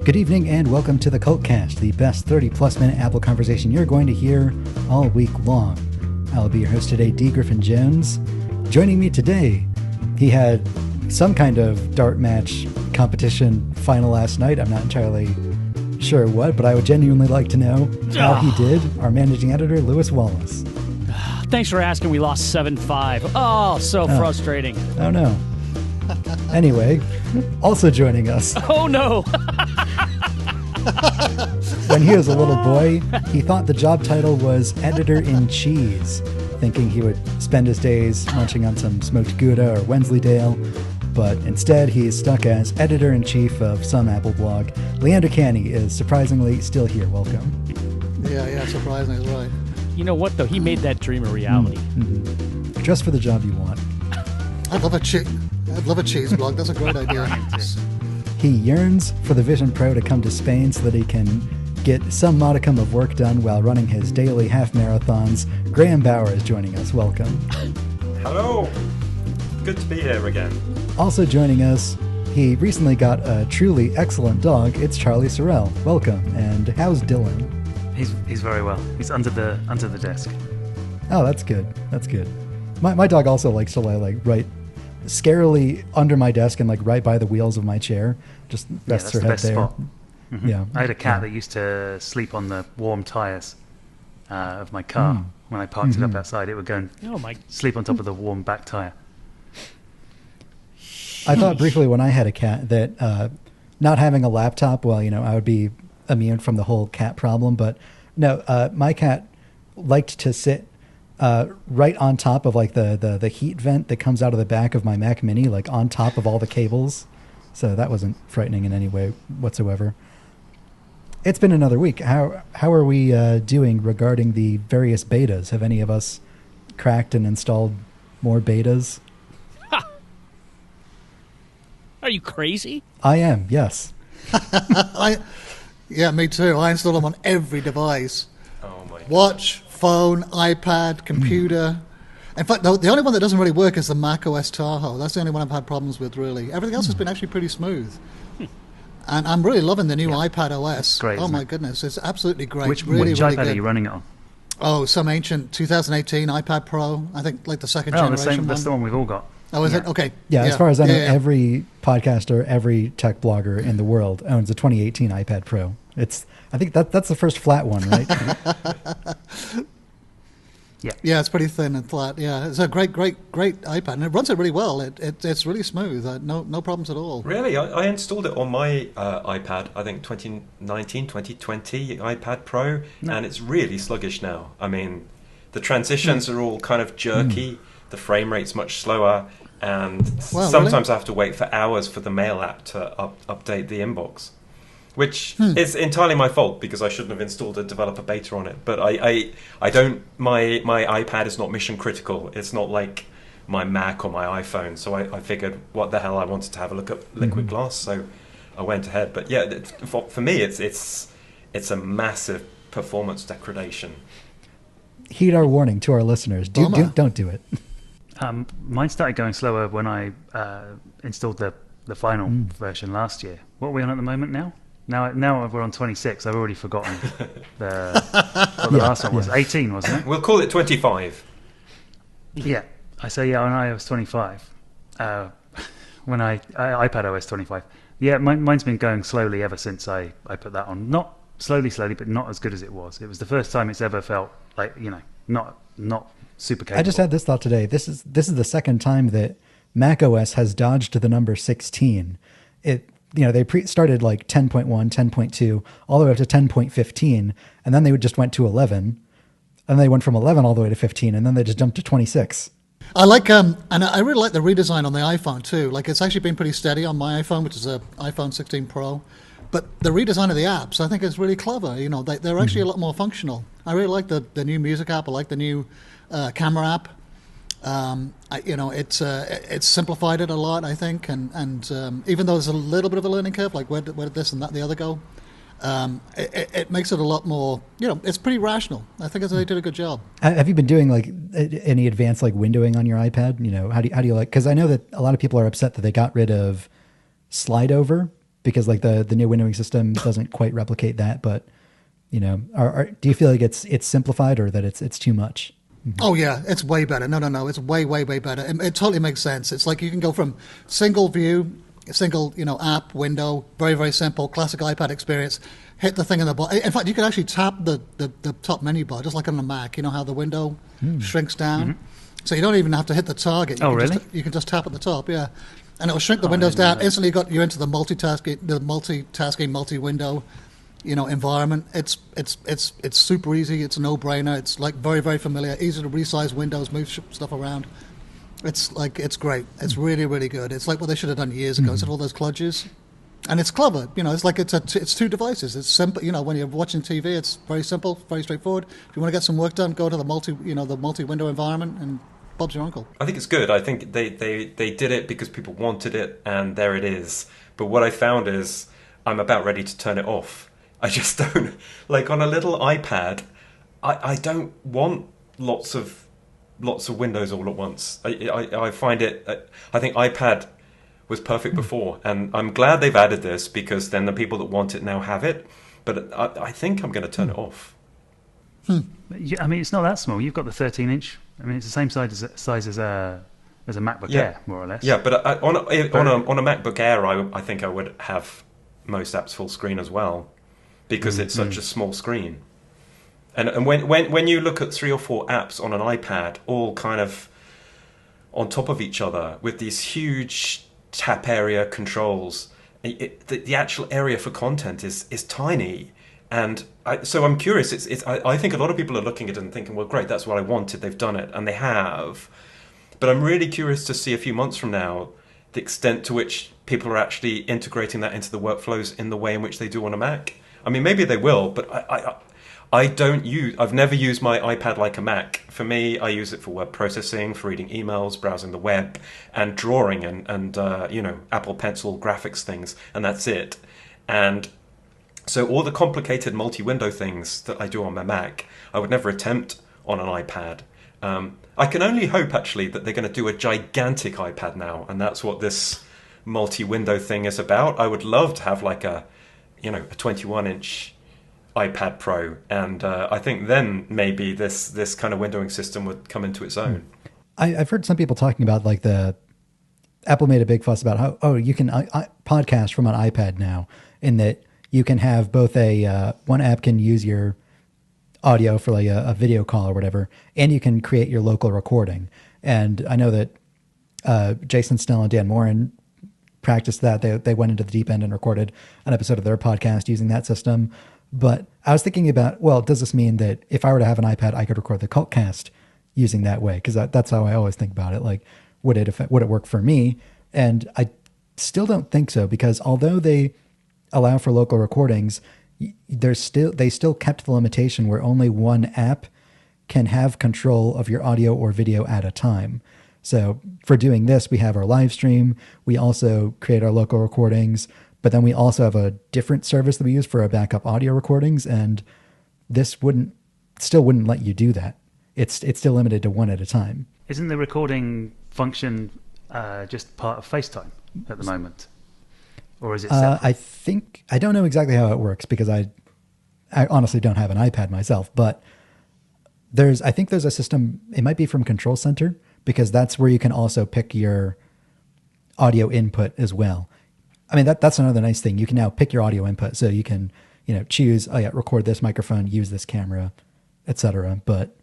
Good evening and welcome to the CultCast, the best 30-plus minute Apple conversation you're going to hear all week long. I'll be your host today, D. Griffin Jones. Joining me today, he had some kind of dart match competition final last night. I'm not entirely sure what, but I would genuinely like to know how he did. Our managing editor, Lewis Wallace. Thanks for asking. We lost 7-5. Oh, so frustrating. Oh, no. Anyway, also joining us. Oh, no. When he was a little boy, he thought the job title was editor-in-cheese, thinking he would spend his days munching on some smoked Gouda or Wensleydale, but instead he's stuck as editor-in-chief of some Apple blog. Leander Canny is surprisingly still here. Welcome. Yeah, surprisingly, that's right. You know what, though? He made that dream a reality. Mm-hmm. Just for the job you want. I'd love a cheese blog. That's a great idea. He yearns for the Vision Pro to come to Spain so that he can get some modicum of work done while running his daily half marathons. Graham Bauer is joining us. Welcome. Hello. Good to be here again. Also joining us, he recently got a truly excellent dog. It's Charlie Sorrell. Welcome. And how's Dylan? He's very well. He's under the desk. Oh, that's good. That's good. My dog also likes to lie right scarily under my desk and right by the wheels of my chair. Just rests her head there. Spot. Mm-hmm. Yeah. I had a cat that used to sleep on the warm tires of my car. When I parked it up outside, it would go and sleep on top of the warm back tire. I thought briefly when I had a cat that not having a laptop, I would be immune from the whole cat problem. But no, my cat liked to sit right on top of the heat vent that comes out of the back of my Mac Mini, on top of all the cables. So that wasn't frightening in any way whatsoever. It's been another week. How are we doing regarding the various betas? Have any of us cracked and installed more betas? Are you crazy? I am, yes. Yeah, me too. I install them on every device. Oh my. Watch, phone, iPad, computer. In fact, the only one that doesn't really work is the Mac OS Tahoe. That's the only one I've had problems with, really. Everything else has been actually pretty smooth. And I'm really loving the new iPad OS. It's great, oh my goodness, it's absolutely great. Which really iPad good. are you running it on? Oh, some ancient 2018 iPad Pro. I think the second generation one. That's the one we've all got. Oh, is it? Okay. Yeah, as far as I know, every podcaster, every tech blogger in the world owns a 2018 iPad Pro. I think that's the first flat one, right? Yeah, it's pretty thin and flat. Yeah, it's a great iPad, and it runs it really well. It's really smooth. No problems at all. Really? I installed it on my iPad, I think 2019, 2020 iPad Pro, and it's really sluggish now. I mean, the transitions are all kind of jerky. The frame rate's much slower, and sometimes I have to wait for hours for the Mail app to update the inbox, which is entirely my fault because I shouldn't have installed a developer beta on it. But I don't. My iPad is not mission critical. It's not like my Mac or my iPhone. So I figured, what the hell, I wanted to have a look at Liquid Glass, so I went ahead. But yeah, for me, it's a massive performance degradation. Heed our warning to our listeners: don't do it. Mine started going slower when I installed the final version last year. What are we on at the moment now? Now we're on 26. I've already forgotten what the last one was. 18, wasn't it? We'll call it 25. Yeah. I say on iOS 25. When iPad OS 25. Yeah, mine's been going slowly ever since I put that on. Not slowly, but not as good as it was. It was the first time it's ever felt like, not super capable. I just had this thought today. This is the second time that Mac OS has dodged the number 16. They started 10.1, 10.2, all the way up to 10.15, and then they just went to 11, and they went from 11 all the way to 15, and then they just jumped to 26. I like and I really like the redesign on the iPhone too. It's actually been pretty steady on my iPhone, which is a iPhone 16 Pro. But the redesign of the apps, I think, is really clever. They're actually a lot more functional. I really like the new music app. I like the new camera app. It's simplified it a lot, I think, and even though there's a little bit of a learning curve, where did this and that and the other go, it makes it a lot more. It's pretty rational. I think they did a good job. Have you been doing any advanced windowing on your iPad? How do you because I know that a lot of people are upset that they got rid of slide over because like the new windowing system doesn't quite replicate that. But do you feel like it's simplified or that it's too much? Oh yeah, it's way better. No, it's way better. It totally makes sense. It's like you can go from single view, single app window, very simple, classic iPad experience. Hit the thing in the bottom. In fact, you can actually tap the top menu bar just like on the Mac. You know how the window shrinks down, so you don't even have to hit the target. You can just tap at the top, yeah, and it will shrink the windows down. Instantly, got you into the multitasking multi-window environment. It's super easy. It's a no-brainer. It's like very familiar. Easy to resize windows, move stuff around. It's great. It's really good. It's like what they should have done years ago. Instead of all those kludges, and it's clever. It's like it's two devices. It's simple. When you're watching TV, it's very simple, very straightforward. If you want to get some work done, go to the multi-window environment, and Bob's your uncle. I think it's good. I think they did it because people wanted it, and there it is. But what I found is I'm about ready to turn it off. I just don't, like on a little iPad, I don't want lots of windows all at once. I find it, I think iPad was perfect before, and I'm glad they've added this because then the people that want it now have it, but I think I'm going to turn it off. I mean, it's not that small. You've got the 13-inch. I mean, it's the same size as a MacBook Air, more or less. Yeah, but on a MacBook Air, I think I would have most apps full screen as well. Because it's such a small screen, and when you look at 3 or 4 apps on an iPad, all kind of on top of each other with these huge tap area controls, the actual area for content is tiny. And so I'm curious. I think a lot of people are looking at it and thinking, well, great, that's what I wanted. They've done it, and they have. But I'm really curious to see a few months from now the extent to which people are actually integrating that into the workflows in the way in which they do on a Mac. I mean, maybe they will, but I've never used my iPad like a Mac. For me, I use it for word processing, for reading emails, browsing the web, and drawing and Apple Pencil graphics things, and that's it. And so all the complicated multi-window things that I do on my Mac, I would never attempt on an iPad. I can only hope, actually, that they're going to do a gigantic iPad now, and that's what this multi-window thing is about. I would love to have like a 21-inch iPad Pro, and I think then maybe this kind of windowing system would come into its own. I've heard some people talking about like Apple made a big fuss about how you can podcast from an iPad now, in that you can have both one app can use your audio for like a video call or whatever, and you can create your local recording. And I know that Jason Snell and Dan Morin practiced that. They went into the deep end and recorded an episode of their podcast using that system. But I was thinking about, well, does this mean that if I were to have an iPad, I could record the CultCast using that way? Because that's how I always think about it. Like, would it work for me? And I still don't think so, because although they allow for local recordings, they still kept the limitation where only one app can have control of your audio or video at a time. So for doing this, we have our live stream. We also create our local recordings, but then we also have a different service that we use for our backup audio recordings. And this still wouldn't let you do that. It's still limited to one at a time. Isn't the recording function just part of FaceTime at the moment? Or is it separate? I don't know exactly how it works, because I honestly don't have an iPad myself, but I think there's a system, it might be from Control Center, because that's where you can also pick your audio input as well. I mean, that's another nice thing. You can now pick your audio input, so you can, choose, record this microphone, use this camera, etc. But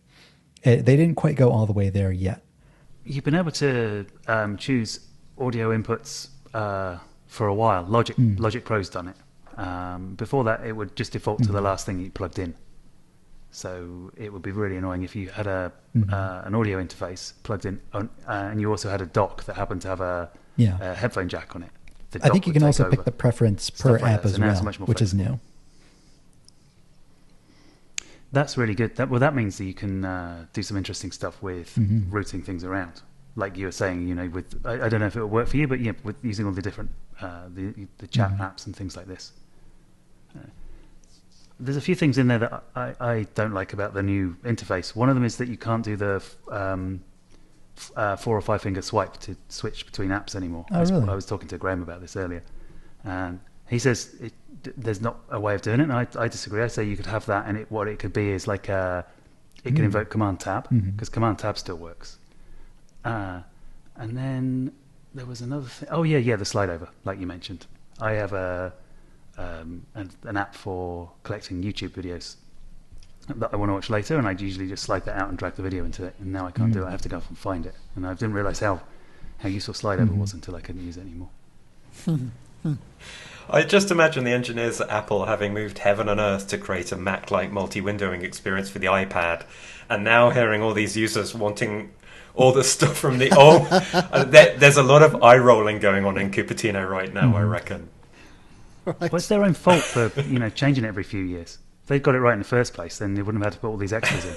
they didn't quite go all the way there yet. You've been able to choose audio inputs for a while. Logic Pro's done it. Before that, it would just default to the last thing you plugged in. So it would be really annoying if you had an audio interface plugged in, and you also had a dock that happened to have a headphone jack on it. I think you can also pick the preference per app as well, which is new. That's really good. That means that you can do some interesting stuff with routing things around. Like you were saying, with I don't know if it will work for you, but with using all the different the chat apps and things like this. There's a few things in there that I don't like about the new interface. One of them is that you can't do the 4 or 5 finger swipe to switch between apps anymore. Oh, really? I was talking to Graham about this earlier, and He says there's not a way of doing it, and I disagree. I say you could have that, and what it could be is like it can invoke Command Tab, because Command Tab still works. And then there was another thing. Oh yeah, the slide over, like you mentioned. I have an app for collecting YouTube videos that I want to watch later, and I'd usually just slide that out and drag the video into it, and now I can't do it. I have to go off and find it, and I didn't realise how useful slide over was until I couldn't use it anymore. I just imagine the engineers at Apple having moved heaven and earth to create a Mac-like multi-windowing experience for the iPad, and now hearing all these users wanting all the stuff from the there's a lot of eye rolling going on in Cupertino right now, I reckon. Right. Well, it's their own fault for changing it every few years. If they'd got it right in the first place, then they wouldn't have had to put all these extras in.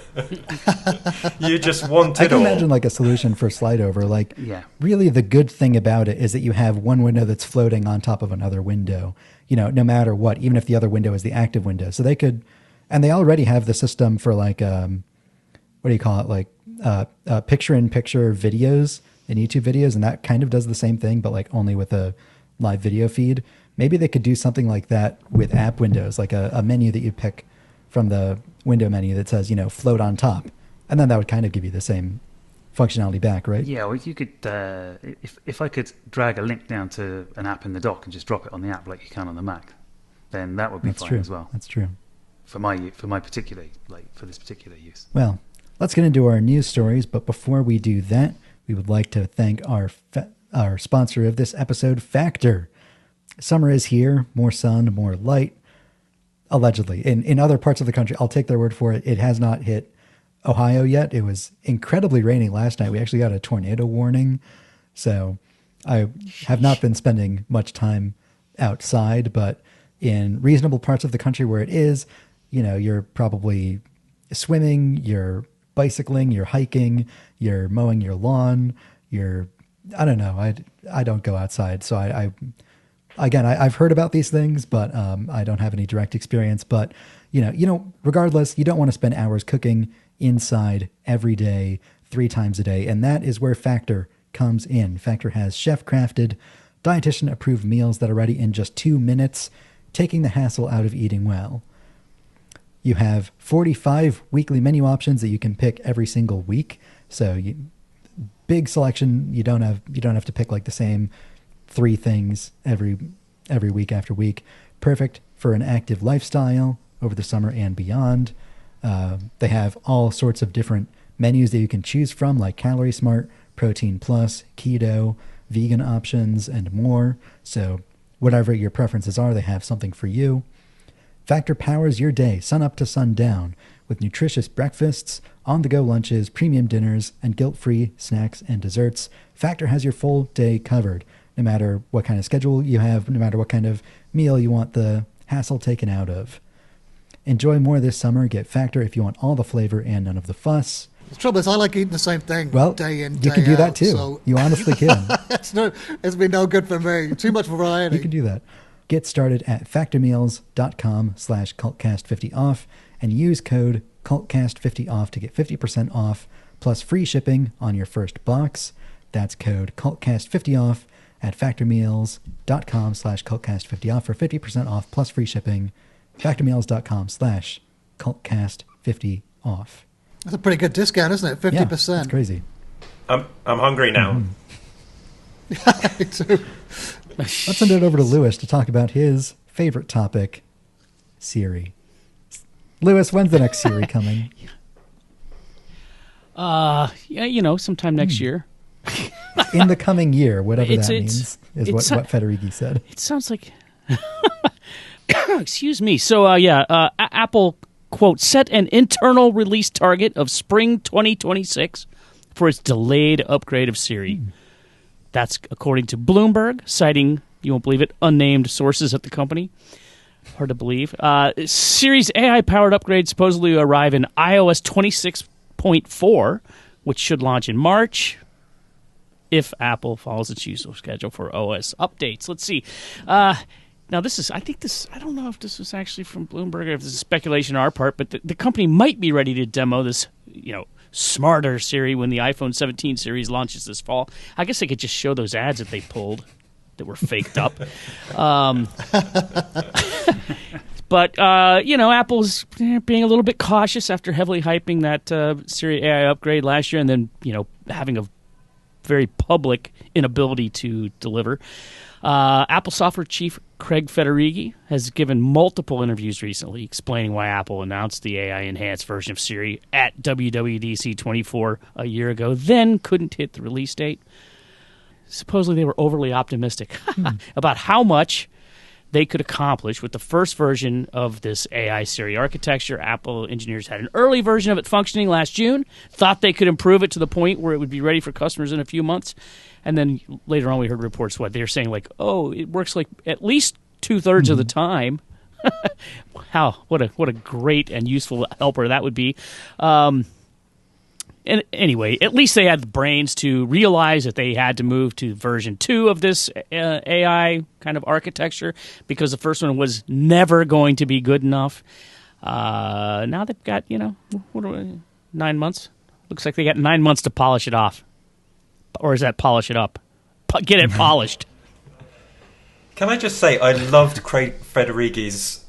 You just want I it can all. imagine like a solution for slide over. Like, Yeah. really the good thing about it is that you have one window that's floating on top of another window, no matter what, even if the other window is the active window. So they could, and they already have the system for like, what do you call it? Like picture-in-picture videos and YouTube videos. And that kind of does the same thing, but like only with a live video feed. Maybe they could do something like that with app windows, like a menu that you pick from the window menu that says, float on top. And then that would kind of give you the same functionality back, right? Yeah, well, you could, if I could drag a link down to an app in the dock and just drop it on the app like you can on the Mac, then that would be fine true. as well. That's true. For my particular, for this particular use. Well, let's get into our news stories. But before we do that, we would like to thank our sponsor of this episode, Factor. Summer is here, more sun, more light, allegedly. In other parts of the country, I'll take their word for it. It has not hit Ohio yet. It was incredibly rainy last night. We actually got a tornado warning. So I have not been spending much time outside, but in reasonable parts of the country where it is, you're probably swimming, you're bicycling, you're hiking, you're mowing your lawn, I don't know. I don't go outside. So I've heard about these things, but I don't have any direct experience. But regardless, you don't want to spend hours cooking inside every day, 3 times a day, and that is where Factor comes in. Factor has chef-crafted, dietitian-approved meals that are ready in just 2 minutes, taking the hassle out of eating well. You have 45 weekly menu options that you can pick every single week. So big selection. You don't have to pick like the same 3 things every week after week. Perfect for an active lifestyle over the summer and beyond. They have all sorts of different menus that you can choose from, like Calorie Smart, Protein Plus, Keto, vegan options, and more. So whatever your preferences are, they have something for you. Factor powers your day, sun up to sundown, with nutritious breakfasts, on-the-go lunches, premium dinners, and guilt-free snacks and desserts. Factor has your full day covered. No matter what kind of schedule you have, no matter what kind of meal you want the hassle taken out of. Enjoy more this summer. Get Factor if you want all the flavor and none of the fuss. The trouble is, I like eating the same thing day in, day out. You can do that too. So You honestly can. it's been no good for me. Too much variety. You can do that. Get started at factormeals.com/cultcast50off and use code cultcast50off to get 50% off plus free shipping on your first box. That's code cultcast50off at factormeals.com/cultcast50off for 50% off plus free shipping. factormeals.com/cultcast50off. That's a pretty good discount, isn't it? 50%. Yeah, that's crazy. I'm hungry now. Me too. Let's send it over to Lewis to talk about his favorite topic, Siri. Lewis, when's the next Siri coming? Sometime next year. In the coming year, whatever that means, is what Federighi said. It sounds like... Excuse me. So, Apple, quote, set an internal release target of spring 2026 for its delayed upgrade of Siri. That's according to Bloomberg, citing, you won't believe it, unnamed sources at the company. Hard to believe. Siri's AI-powered upgrade supposedly arrive in iOS 26.4, which should launch in March if Apple follows its usual schedule for OS updates. Let's see. Now, I don't know if this was actually from Bloomberg or if this is speculation on our part, but the company might be ready to demo this, smarter Siri when the iPhone 17 series launches this fall. I guess they could just show those ads that they pulled that were faked up. But, Apple's being a little bit cautious after heavily hyping that Siri AI upgrade last year and then, having a very public inability to deliver. Apple software chief Craig Federighi has given multiple interviews recently explaining why Apple announced the AI-enhanced version of Siri at WWDC 24 a year ago, then couldn't hit the release date. Supposedly they were overly optimistic about how much they could accomplish with the first version of this AI Siri architecture. Apple engineers had an early version of it functioning last June, thought they could improve it to the point where it would be ready for customers in a few months. And then later on we heard reports they were saying it works like at least 2/3 of the time. What a great and useful helper that would be. And anyway, at least they had the brains to realize that they had to move to version 2 of this AI kind of architecture because the first one was never going to be good enough. Now they've got, 9 months? Looks like they got 9 months to polish it off. Or is that polish it up? Get it polished. Can I just say, I loved Craig Federighi's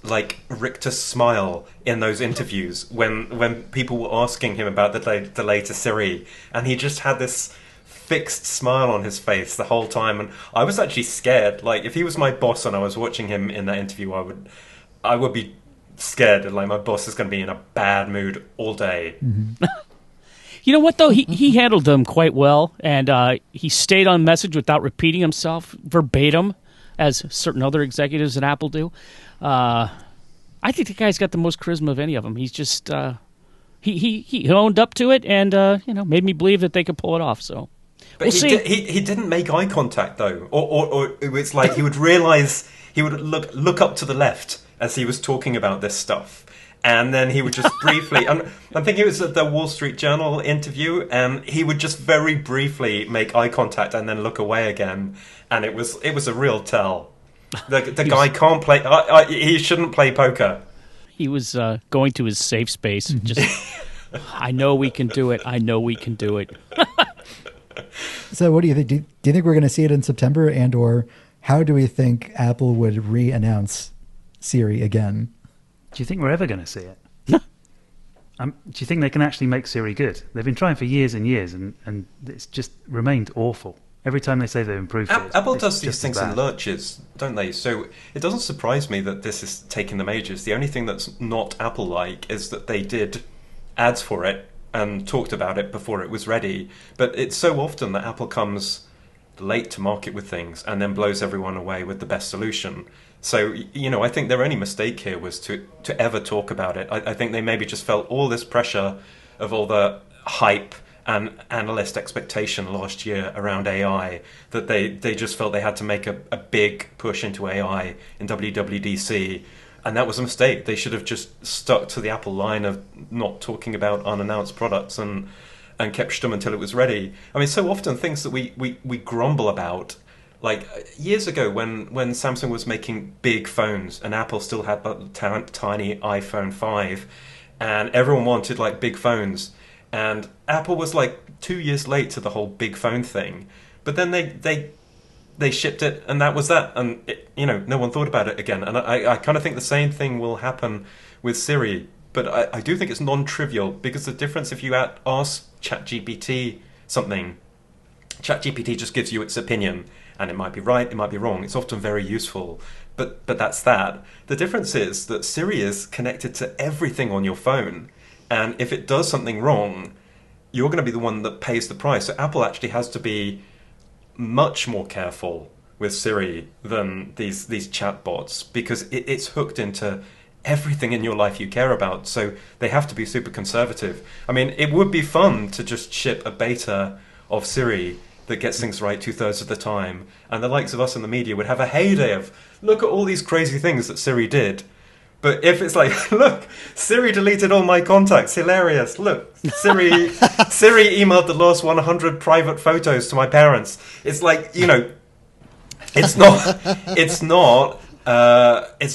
Richter smile in those interviews when people were asking him about the latest Siri, and he just had this fixed smile on his face the whole time, and I was actually scared. If he was my boss and I was watching him in that interview, I would be scared. My boss is going to be in a bad mood all day. Mm-hmm. You know what, though? He handled them quite well, and he stayed on message without repeating himself verbatim, as certain other executives at Apple do. I think the guy's got the most charisma of any of them. He's just he owned up to it and made me believe that they could pull it off. So but we'll see. He didn't make eye contact though, or it's like he would realize he would look up to the left as he was talking about this stuff. And then he would just briefly, I think it was at the Wall Street Journal interview, and he would just very briefly make eye contact and then look away again. And it was a real tell. The guy can't play, he shouldn't play poker. He was going to his safe space. Just, I know we can do it. I know we can do it. So what do you think? Do you think we're going to see it in September? And or how do we think Apple would re-announce Siri again? Do you think we're ever going to see it? Do you think they can actually make Siri good? They've been trying for years and years, and it's just remained awful. Every time they say they've improved it, Apple it's does these just things as in bad. lurches, don't they? So it doesn't surprise me that this is taking them ages. The only thing that's not Apple-like is that they did ads for it and talked about it before it was ready. But it's so often that Apple comes late to market with things and then blows everyone away with the best solution. So, I think their only mistake here was to ever talk about it. I think they maybe just felt all this pressure of all the hype and analyst expectation last year around AI, that they just felt they had to make a big push into AI in WWDC. And that was a mistake. They should have just stuck to the Apple line of not talking about unannounced products and kept stum until it was ready. I mean, so often things that we grumble about, like years ago when Samsung was making big phones and Apple still had the tiny iPhone 5 and everyone wanted like big phones, and Apple was like 2 years late to the whole big phone thing, but then they shipped it and that was that, and no one thought about it again. And I kind of think the same thing will happen with Siri, but I do think it's non-trivial, because the difference, if you ask ChatGPT something, ChatGPT just gives you its opinion, and it might be right, it might be wrong. It's often very useful, but that's that. The difference is that Siri is connected to everything on your phone, and if it does something wrong, you're going to be the one that pays the price. So Apple actually has to be much more careful with Siri than these chatbots, because it's hooked into everything in your life you care about. So they have to be super conservative. I mean, it would be fun to just ship a beta of Siri that gets things right 2/3 of the time, and the likes of us in the media would have a heyday of, look at all these crazy things that Siri did. But if it's like, look, Siri deleted all my contacts, hilarious. Look, Siri emailed the last 100 private photos to my parents. It's like, it's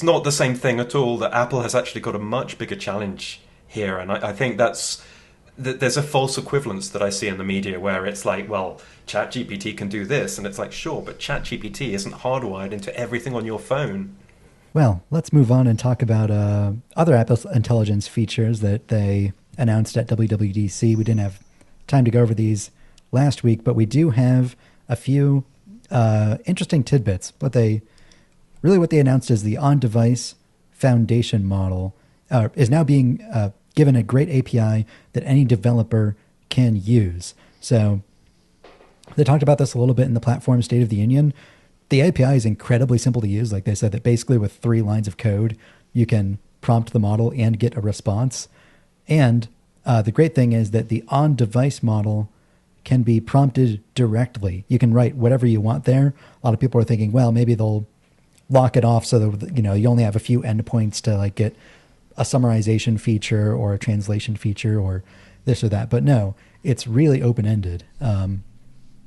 not the same thing at all. That Apple has actually got a much bigger challenge here, and I think that's there's a false equivalence that I see in the media where it's like, well, ChatGPT can do this, and it's like, sure, but ChatGPT isn't hardwired into everything on your phone. Well, let's move on and talk about other Apple Intelligence features that they announced at WWDC. We didn't have time to go over these last week, but we do have a few interesting tidbits. What they announced is the on-device foundation model is now being given a great API that any developer can use. So they talked about this a little bit in the platform State of the Union. The API is incredibly simple to use. Like they said, that basically with 3 lines of code, you can prompt the model and get a response. And the great thing is that the on-device model can be prompted directly. You can write whatever you want there. A lot of people are thinking, well, maybe they'll lock it off so that you only have a few endpoints to like get a summarization feature or a translation feature or this or that. But no, it's really open-ended,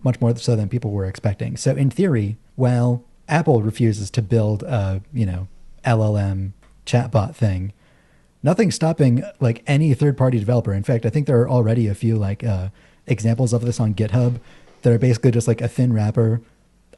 much more so than people were expecting. So in theory, while Apple refuses to build a LLM chatbot thing, nothing's stopping like any third-party developer. In fact, I think there are already a few like examples of this on GitHub that are basically just like a thin wrapper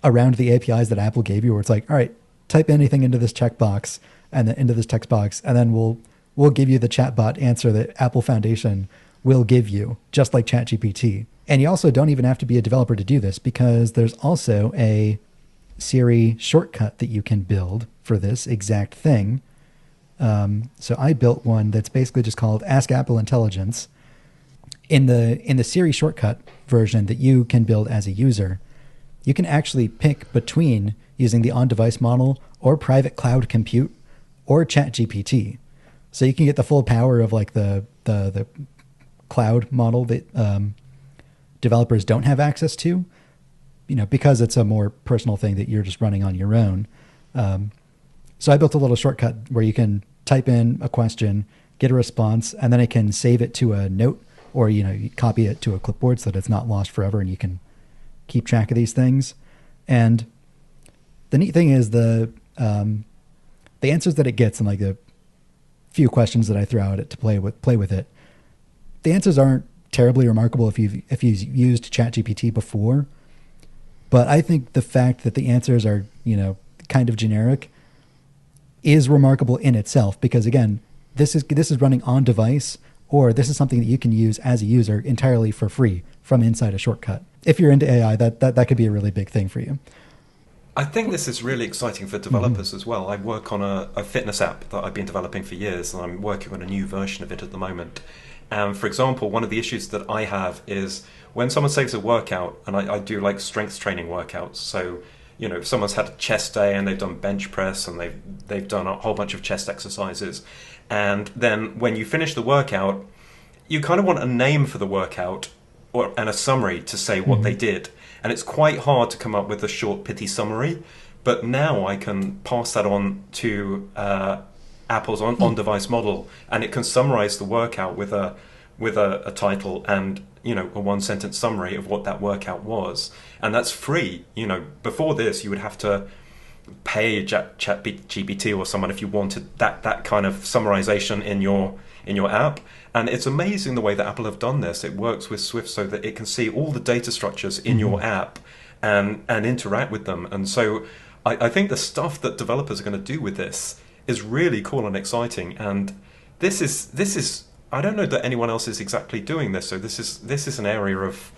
around the APIs that Apple gave you, where it's like, all right, type anything into this checkbox and then into this text box, and then we'll give you the chatbot answer that Apple Foundation will give you, just like ChatGPT. And you also don't even have to be a developer to do this, because there's also a Siri shortcut that you can build for this exact thing. So I built one that's basically just called Ask Apple Intelligence. In the Siri shortcut version that you can build as a user, you can actually pick between using the on-device model or private cloud compute or ChatGPT. So you can get the full power of like the cloud model that developers don't have access to, because it's a more personal thing that you're just running on your own. So I built a little shortcut where you can type in a question, get a response, and then it can save it to a note, or you copy it to a clipboard so that it's not lost forever, and you can keep track of these things. And the neat thing is the answers that it gets, and like the few questions that I throw at it to play with it, the answers aren't terribly remarkable if you've used ChatGPT before. But I think the fact that the answers are kind of generic is remarkable in itself, because again, this is running on device, or this is something that you can use as a user entirely for free from inside a shortcut. If you're into AI, that could be a really big thing for you. I think this is really exciting for developers as well. I work on a fitness app that I've been developing for years, and I'm working on a new version of it at the moment. And for example, one of the issues that I have is when someone saves a workout, and I do like strength training workouts. So, if someone's had a chest day and they've done bench press and they've done a whole bunch of chest exercises, and then when you finish the workout, you kind of want a name for the workout and a summary to say what they did. And it's quite hard to come up with a short, pithy summary. But now I can pass that on to Apple's on-device model, and it can summarize the workout with a title and a one-sentence summary of what that workout was. And that's free. Before this, you would have to pay ChatGPT or someone if you wanted that kind of summarization in your app. And it's amazing the way that Apple have done this. It works with Swift so that it can see all the data structures in your app and interact with them. And so I think the stuff that developers are going to do with this is really cool and exciting. And this is I don't know that anyone else is exactly doing this. So this is an area of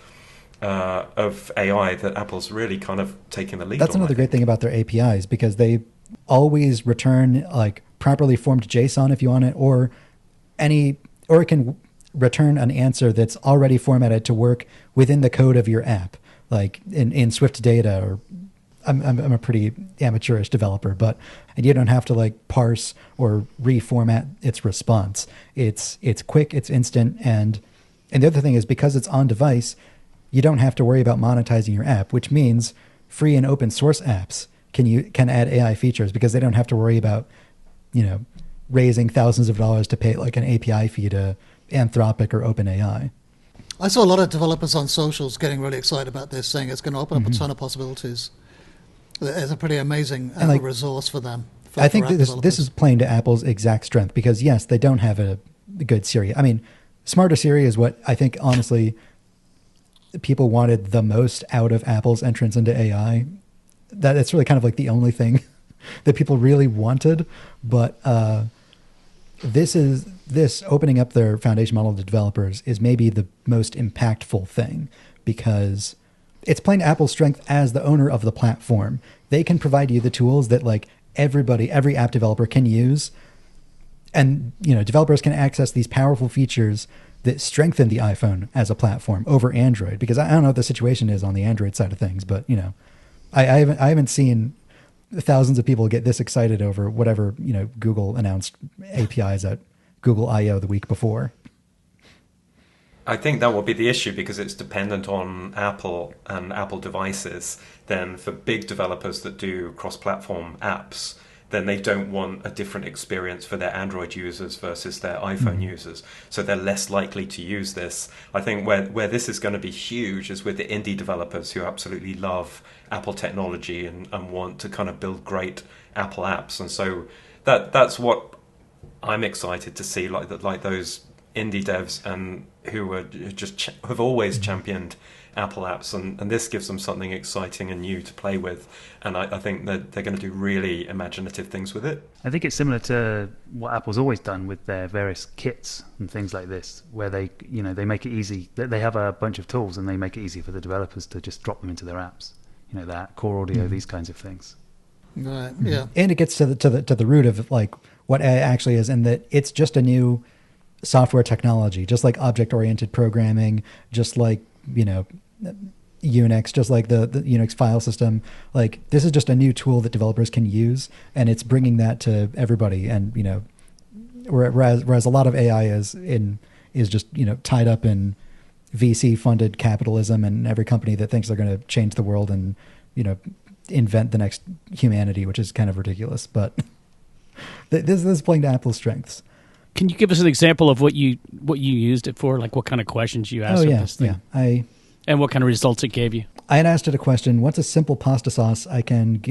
AI that Apple's really kind of taking the lead on. That's another great thing about their APIs, because they always return like properly formed JSON if you want it, or it can return an answer that's already formatted to work within the code of your app, like in Swift Data. Or I'm a pretty amateurish developer, and you don't have to like parse or reformat its response. It's quick, it's instant, and the other thing is, because it's on device, you don't have to worry about monetizing your app, which means free and open source apps can add AI features, because they don't have to worry about raising thousands of dollars to pay like an API fee to Anthropic or OpenAI. I saw a lot of developers on socials getting really excited about this, saying it's going to open up a ton of possibilities. It's a pretty amazing resource for them. I think this is playing to Apple's exact strength, because yes, they don't have a good Siri. I mean, Smarter Siri is what I think, honestly, people wanted the most out of Apple's entrance into AI. That's really kind of like the only thing that people really wanted. But this opening up their foundation model to developers is maybe the most impactful thing, because it's playing to Apple's strength as the owner of the platform. They can provide you the tools that like every app developer can use. And, developers can access these powerful features that strengthen the iPhone as a platform over Android, because I don't know what the situation is on the Android side of things, but, I haven't seen thousands of people get this excited over whatever, Google announced APIs at Google I/O the week before. I think that will be the issue, because it's dependent on Apple and Apple devices. Then for big developers that do cross-platform apps, then they don't want a different experience for their Android users versus their iPhone users. So they're less likely to use this. I think where this is going to be huge is with the indie developers who absolutely love Apple technology and want to kind of build great Apple apps. And so that's what I'm excited to see, like those indie devs and who are just have always championed Apple apps, and this gives them something exciting and new to play with, and I think that they're going to do really imaginative things with it. I think it's similar to what Apple's always done with their various kits and things like this, where they make it easy. They have a bunch of tools and they make it easy for the developers to just drop them into their apps. That core audio, these kinds of things. Right. Yeah. And it gets to the root of like what AI actually is, and that it's just a new software technology, just like object-oriented programming, just like Unix, just like the Unix file system. Like, this is just a new tool that developers can use, and it's bringing that to everybody. And whereas a lot of AI is just tied up in VC funded capitalism and every company that thinks they're going to change the world and invent the next humanity, which is kind of ridiculous. But this is playing to Apple's strengths. Can you give us an example of what you used it for? Like what kind of questions you asked of this thing? Yeah. And what kind of results it gave you? I had asked it a question: what's a simple pasta sauce I can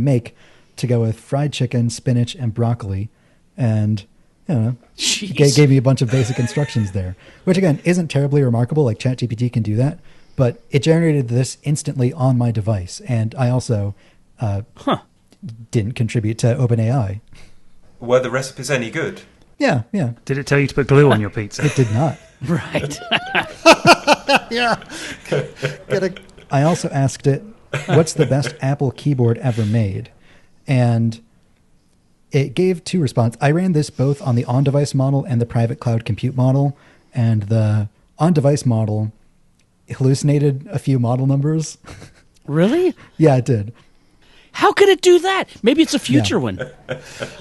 make to go with fried chicken, spinach, and broccoli? And gave me a bunch of basic instructions there, which again isn't terribly remarkable. Like ChatGPT can do that, but it generated this instantly on my device, and I also didn't contribute to OpenAI. Were the recipes any good? Yeah. Did it tell you to put glue on your pizza? It did not. Right. Yeah. I also asked it, what's the best Apple keyboard ever made? And it gave two responses. I ran this both on the on-device model and the private cloud compute model, and the on-device model hallucinated a few model numbers. Really? Yeah, it did. How could it do that? Maybe it's a future one.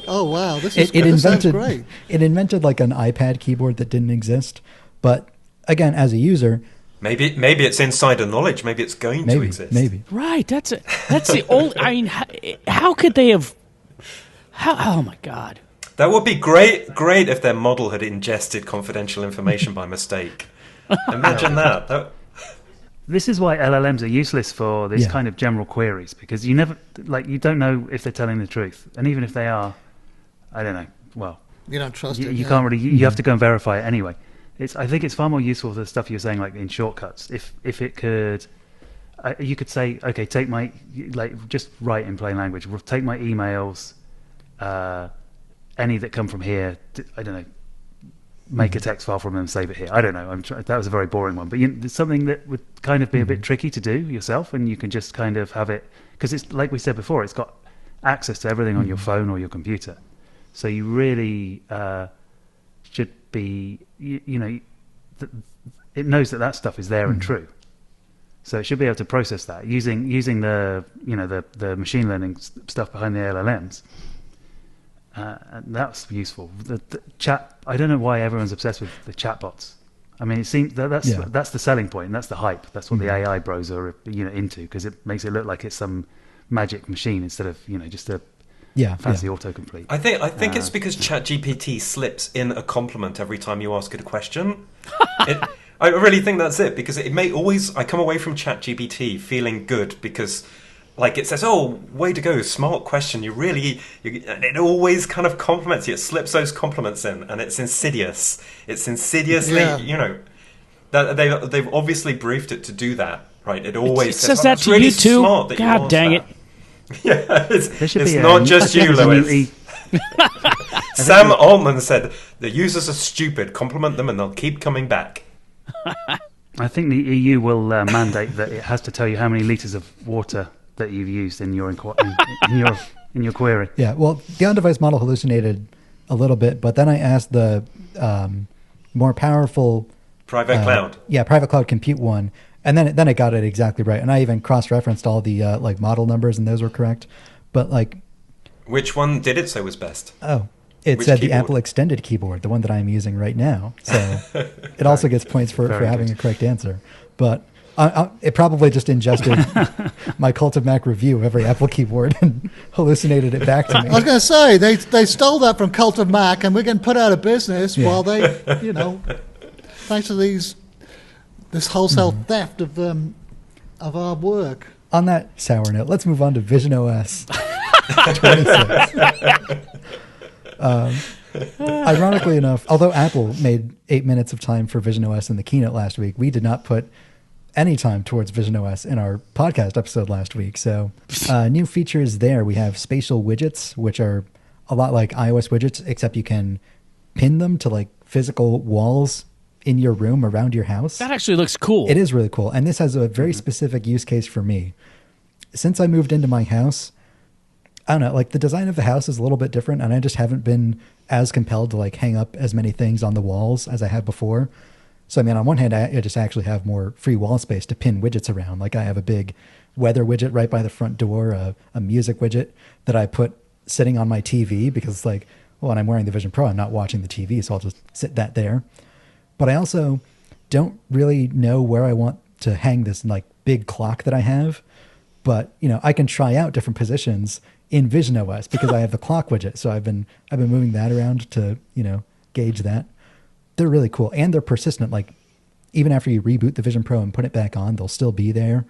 Oh, wow. This sounds great. It invented like an iPad keyboard that didn't exist. But again, as a user... Maybe it's insider knowledge. Maybe it's going to exist. Maybe. Right. That's the only... I mean, how could they have... oh, my God. That would be great if their model had ingested confidential information by mistake. Imagine that. This is why LLMs are useless for this kind of general queries, because you don't know if they're telling the truth, and even if they are, I don't know. Well, you don't trust it. You can't really. You have to go and verify it anyway. I think it's far more useful for the stuff you're saying, like in shortcuts. If it could, you could say, okay, take my just write in plain language. Take my emails, any that come from here. I don't know. Make a text file from them and save it here. I don't know. That was a very boring one. But it's something that would kind of be a bit tricky to do yourself, and you can just kind of have it... Because it's like we said before, it's got access to everything on your phone or your computer. So you really should be... it knows that stuff is there and true. So it should be able to process that using the the machine learning stuff behind the LLMs. And that's useful. The chat. I don't know why everyone's obsessed with the chatbots. I mean, it seems that's the selling point, and that's the hype. That's what the AI bros are into, because it makes it look like it's some magic machine instead of just a fancy autocomplete. I think it's because ChatGPT slips in a compliment every time you ask it a question. I really think that's it, because it may always... I come away from ChatGPT feeling good because Like it says, "Oh, way to go, smart question. And it always kind of compliments you. It slips those compliments in, and it's insidious. It's insidiously, that they've obviously briefed it to do that, right? It always says "Oh, that that's to really you too. smart that you God asked dang that." it! Yeah, it's There should be not just you, there's a new Lewis. Sam Altman said, "The users are stupid. Compliment them, and they'll keep coming back." I think the EU will mandate that it has to tell you how many litres of water that you've used in your in your query. Yeah, well, the on-device model hallucinated a little bit, but then I asked the more powerful Private cloud. Yeah, private cloud compute one, and then it got it exactly right. And I even cross-referenced all the like model numbers, and those were correct. But like, Which one did it say was best? oh, it Which said keyboard? the Apple Extended keyboard, the one that I'm using right now. So it also gets points for Very having good. a correct answer. But it probably just ingested my Cult of Mac review of every Apple keyboard and hallucinated it back to me. I was going to say they stole that from Cult of Mac, and we're getting put out of business Yeah. while they, thanks to this wholesale theft of our work. On that sour note, let's move on to visionOS 26. Ironically enough, although Apple made 8 minutes of time for visionOS in the keynote last week, we did not put any time towards visionOS in our podcast episode last week. So new features there. We have spatial widgets, which are a lot like iOS widgets, except you can pin them to like physical walls in your room around your house. That actually looks cool. It is really cool. And this has a very specific use case for me. Since I moved into my house, I don't know, like the design of the house is a little bit different, and I just haven't been as compelled to like hang up as many things on the walls as I have before. So, I mean, on one hand, I just actually have more free wall space to pin widgets around. Like I have a big weather widget right by the front door, a music widget that I put sitting on my TV because like, well, when I'm wearing the Vision Pro, I'm not watching the TV, so I'll just sit that there. But I also don't really know where I want to hang this like big clock that I have. But, I can try out different positions in visionOS because I have the clock widget. So I've been moving that around to, gauge that. They're really cool, and they're persistent. Like even after you reboot the Vision Pro and put it back on, they'll still be there.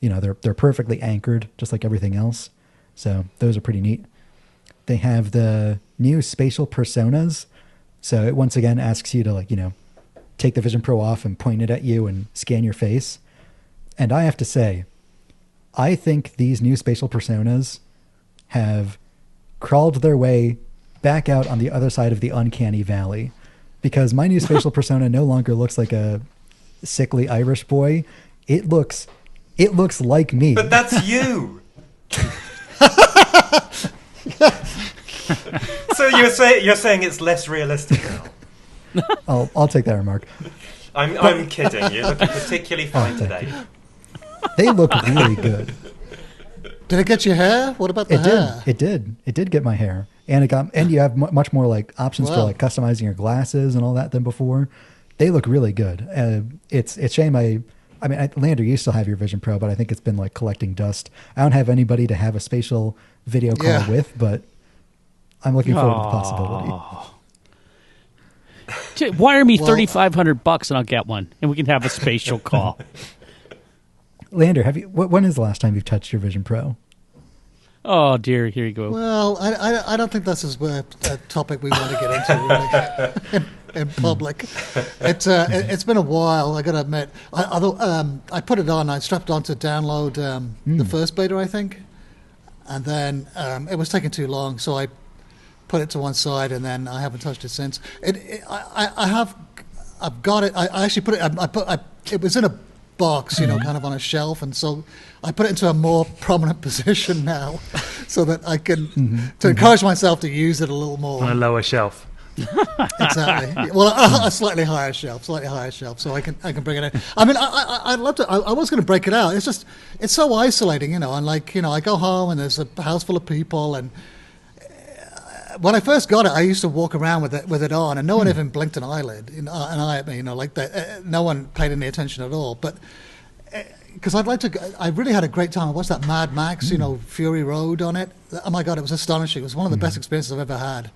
They're perfectly anchored, just like everything else. So those are pretty neat. They have the new spatial personas. So it once again asks you to like, take the Vision Pro off and point it at you and scan your face. And I have to say, I think these new spatial personas have crawled their way back out on the other side of the uncanny valley. Because my new spatial persona no longer looks like a sickly Irish boy. It looks like me. But that's you. So you're saying it's less realistic now? I'll take that remark. I'm kidding. You're looking particularly fine today. They look really good. Did it get your hair? What about the hair? It did get my hair, and you have much more like options for like customizing your glasses and all that than before. They look really good. It's a shame. Lander, you still have your Vision Pro, but I think it's been like collecting dust. I don't have anybody to have a spatial video call with, but I'm looking forward to the possibility. Wire me $3,500 and I'll get one, and we can have a spatial call. Lander, when is the last time you've touched your Vision Pro? Oh dear, here you go. Well, I don't think this is a topic we want to get into really in public. It's been a while, I got to admit. I put it on. I strapped it on to download the first beta, I think, and then it was taking too long, so I put it to one side, and then I haven't touched it since. I've got it. I actually put it. It was in a box, kind of on a shelf, and so I put it into a more prominent position now, so that I can to encourage myself to use it a little more On a lower shelf. Exactly. Well, a slightly higher shelf, so I can bring it in. I mean, I'd love to. I was going to break it out. It's just it's so isolating, and like I go home and there's a house full of people, and when I first got it, I used to walk around with it on, and no one even blinked an eyelid. Like that. No one paid any attention at all. But because I really had a great time. I watched that Mad Max, Fury Road on it. Oh my God, it was astonishing. It was one of the best experiences I've ever had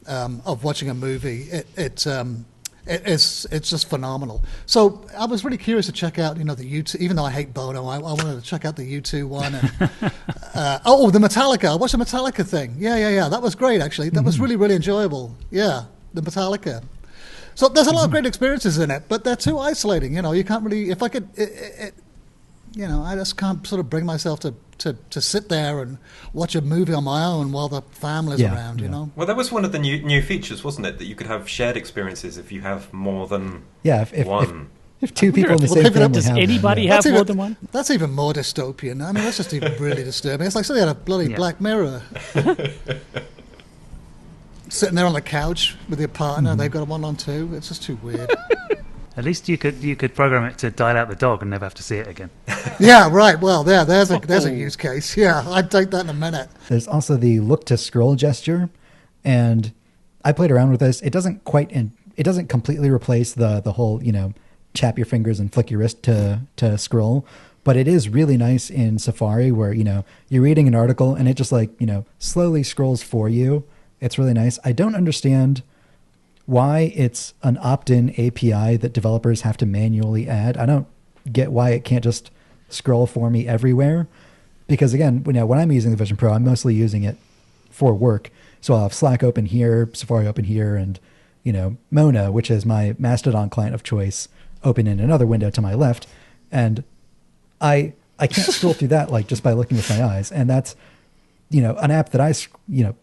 of watching a movie. It's just phenomenal. So I was really curious to check out, the U2. Even though I hate Bono, I wanted to check out the U2 one. And, the Metallica. I watched the Metallica thing. Yeah. That was great, actually. That was really, really enjoyable. Yeah, the Metallica. So there's a lot of great experiences in it, but they're too isolating. You can't really. If I could, I just can't sort of bring myself to sit there and watch a movie on my own while the family's around. Well, that was one of the new features, wasn't it? That you could have shared experiences if you have more than one. If two people in the same family does have anybody them, have more than one? That's even more dystopian. I mean, that's just even really disturbing. It's like somebody had a bloody Black Mirror. Sitting there on the couch with your partner, they've got a 1-on-2. It's just too weird. At least you could program it to dial out the dog and never have to see it again. Yeah, right. Well, there's a use case. Yeah, I'd take that in a minute. There's also the look to scroll gesture, and I played around with this. It doesn't completely replace the whole tap your fingers and flick your wrist to scroll, but it is really nice in Safari where you're reading an article and it just slowly scrolls for you. It's really nice. I don't understand why it's an opt-in API that developers have to manually add. I don't get why it can't just scroll for me everywhere. Because again, when I'm using the Vision Pro, I'm mostly using it for work. So I'll have Slack open here, Safari open here, and Mona, which is my Mastodon client of choice, open in another window to my left. And I can't scroll through that just by looking with my eyes. And that's an app that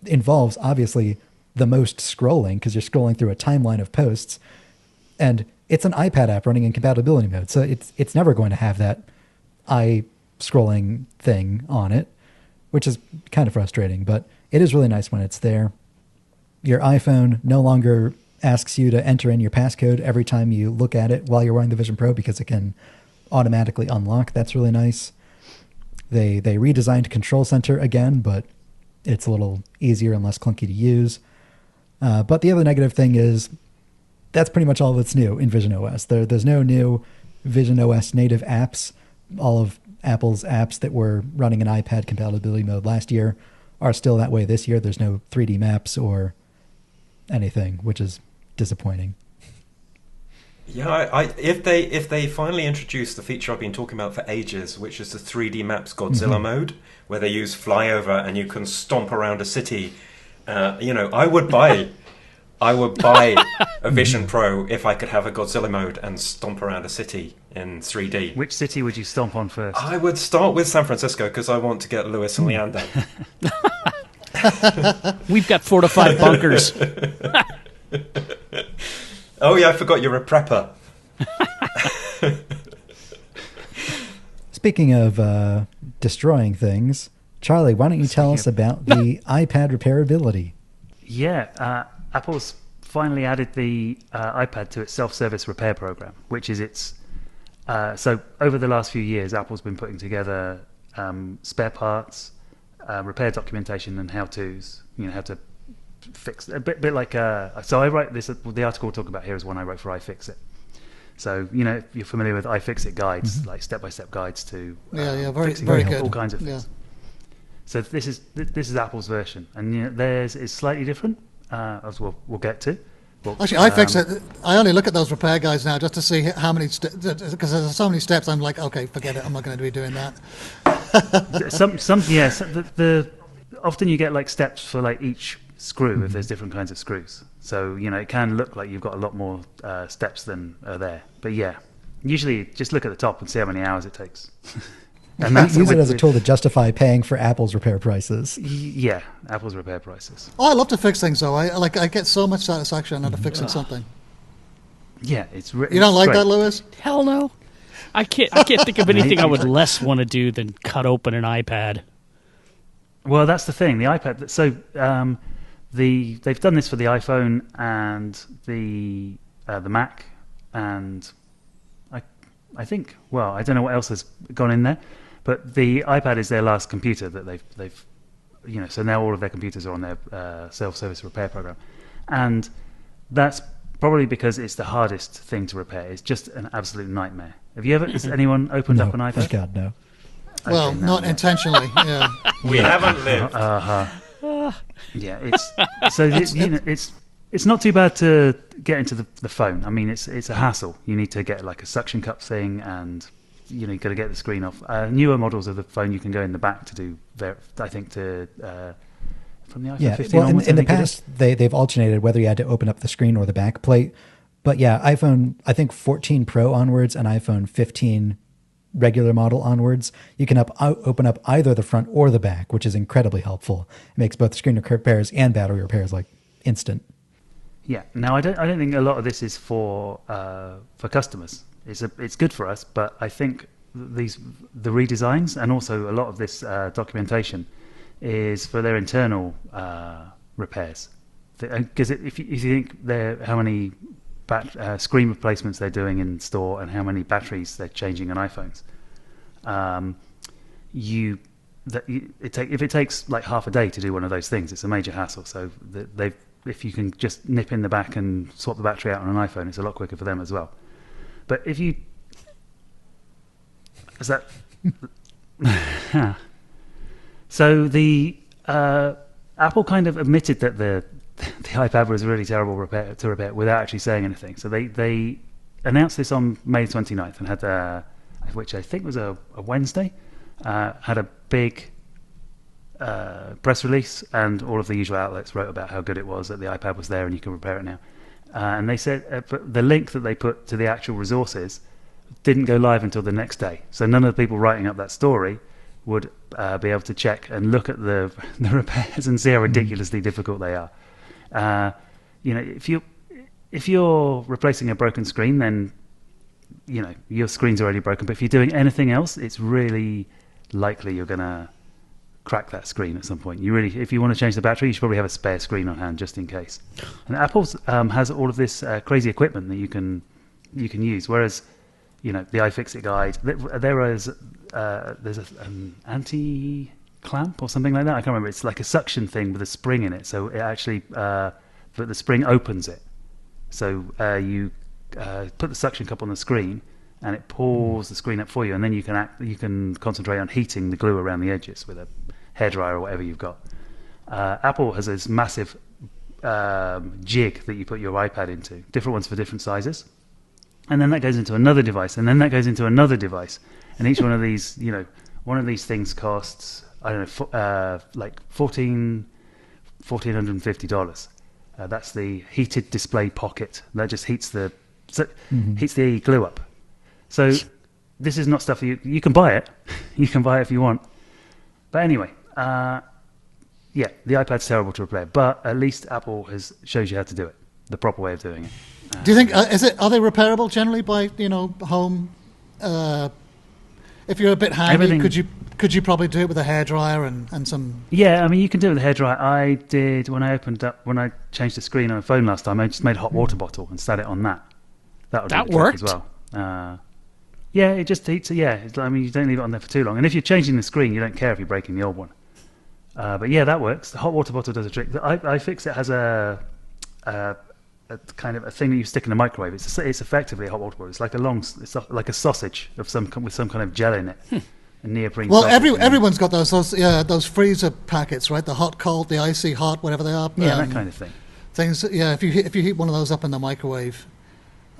involves obviously the most scrolling because you're scrolling through a timeline of posts, and it's an iPad app running in compatibility mode. So it's never going to have that eye scrolling thing on it, which is kind of frustrating, but it is really nice when it's there. Your iPhone no longer asks you to enter in your passcode every time you look at it while you're wearing the Vision Pro because it can automatically unlock. That's really nice. They redesigned Control Center again, but it's a little easier and less clunky to use. But the other negative thing is that's pretty much all that's new in visionOS. There's no new visionOS native apps. All of Apple's apps that were running in iPad compatibility mode last year are still that way this year. There's no 3D maps or anything, which is disappointing. Yeah, if they finally introduce the feature I've been talking about for ages, which is the 3D Maps Godzilla mode, where they use flyover and you can stomp around a city, I would buy a Vision Pro if I could have a Godzilla mode and stomp around a city in 3D. Which city would you stomp on first? I would start with San Francisco because I want to get Lewis and Leander. We've got fortified bunkers. Oh yeah, I forgot you're a prepper. Speaking of destroying things, Charlie, why don't you tell us about the iPad repairability? Yeah, Apple's finally added the iPad to its self-service repair program, which is its... so over the last few years, Apple's been putting together spare parts, repair documentation and how-tos, how to fix a bit like so I write this. The article we're talking about here is one I wrote for iFixit. So if you're familiar with iFixit guides, like step-by-step guides to very good. all kinds of things. Yeah. So this is Apple's version, and theirs is slightly different, as we'll get to. But, actually, iFixit. I only look at those repair guides now just to see how many because there's so many steps. I'm like, okay, forget it. I'm not going to be doing that. Often you get steps for each screw if there's different kinds of screws. So it can look like you've got a lot more steps than are there. But usually just look at the top and see how many hours it takes. And use it as a tool to justify paying for Apple's repair prices. Yeah, Apple's repair prices. Oh, I love to fix things though. I get so much satisfaction out of fixing something. Yeah, you don't like great. that, Lewis? Hell no. I can't think of anything I would less want to do than cut open an iPad. Well, that's the thing. The iPad. So they've done this for the iPhone and the Mac, and I think. Well, I don't know what else has gone in there, but the iPad is their last computer that they've So now all of their computers are on their self-service repair program, and that's probably because it's the hardest thing to repair. It's just an absolute nightmare. Has anyone opened up an iPad? Thank God, no. Well, Okay, not intentionally. Yeah. We haven't lived. Yeah, it's so it's It's not too bad to get into the phone. I mean, it's a hassle. You need to get like a suction cup thing, and you got to get the screen off. Newer models of the phone, you can go in the back to do. I think from the iPhone 15 well, onwards, in the past they've alternated whether you had to open up the screen or the back plate. But yeah, iPhone, I think 14 Pro onwards and iPhone 15 regular model onwards, you can open up either the front or the back, which is incredibly helpful. It makes both screen repairs and battery repairs like instant. Yeah. Now, I don't think a lot of this is for customers. It's good for us, but I think the redesigns and also a lot of this documentation is for their internal repairs. Because if you think how many screen replacements they're doing in store and how many batteries they're changing on iPhones, if it takes like half a day to do one of those things, it's a major hassle. So if you can just nip in the back and swap the battery out on an iPhone, it's a lot quicker for them as well. But if you... Is that... So the Apple kind of admitted that the iPad was really terrible to repair without actually saying anything. So they announced this on May 29th and had, which I think was a Wednesday, had a big press release, and all of the usual outlets wrote about how good it was, that the iPad was there and you can repair it now. And they said but the link that they put to the actual resources didn't go live until the next day. So none of the people writing up that story would be able to check and look at the repairs and see how ridiculously difficult they are. If you're replacing a broken screen, then your screen's already broken. But if you're doing anything else, it's really likely you're going to crack that screen at some point. If you want to change the battery, you should probably have a spare screen on hand just in case. And Apple has all of this crazy equipment that you can use. Whereas, the iFixit guide, there's an anti-clamp or something like that. I can't remember. It's like a suction thing with a spring in it. So it actually, but the spring opens it. So you put the suction cup on the screen, and it pulls the screen up for you, and then you can concentrate on heating the glue around the edges with a hairdryer or whatever you've got. Apple has this massive jig that you put your iPad into, different ones for different sizes, and then that goes into another device, and then that goes into another device, and each one of these, one of these things costs, I don't know, like $1,450. That's the heated display pocket that just heats the glue up. So this is not stuff you can buy it. You can buy it if you want. But anyway, the iPad's terrible to repair, but at least Apple shows you how to do it, the proper way of doing it. Do you think are they repairable generally by home? If you're a bit handy, could you probably do it with a hairdryer and some? Yeah, I mean you can do it with a hairdryer. I did when I changed the screen on a phone last time. I just made a hot water bottle and sat it on that. That worked as well. Yeah, it just heats it. Yeah, I mean you don't leave it on there for too long. And if you're changing the screen, you don't care if you're breaking the old one. But yeah, that works. The hot water bottle does a trick. iFixit has a kind of a thing that you stick in the microwave. It's effectively a hot water bottle. It's like like a sausage with some kind of gel in it. A neoprene. Well, everyone's got those freezer packets, right? The hot, cold, the icy hot, whatever they are. Yeah, that kind of thing. Things. Yeah, if you heat one of those up in the microwave,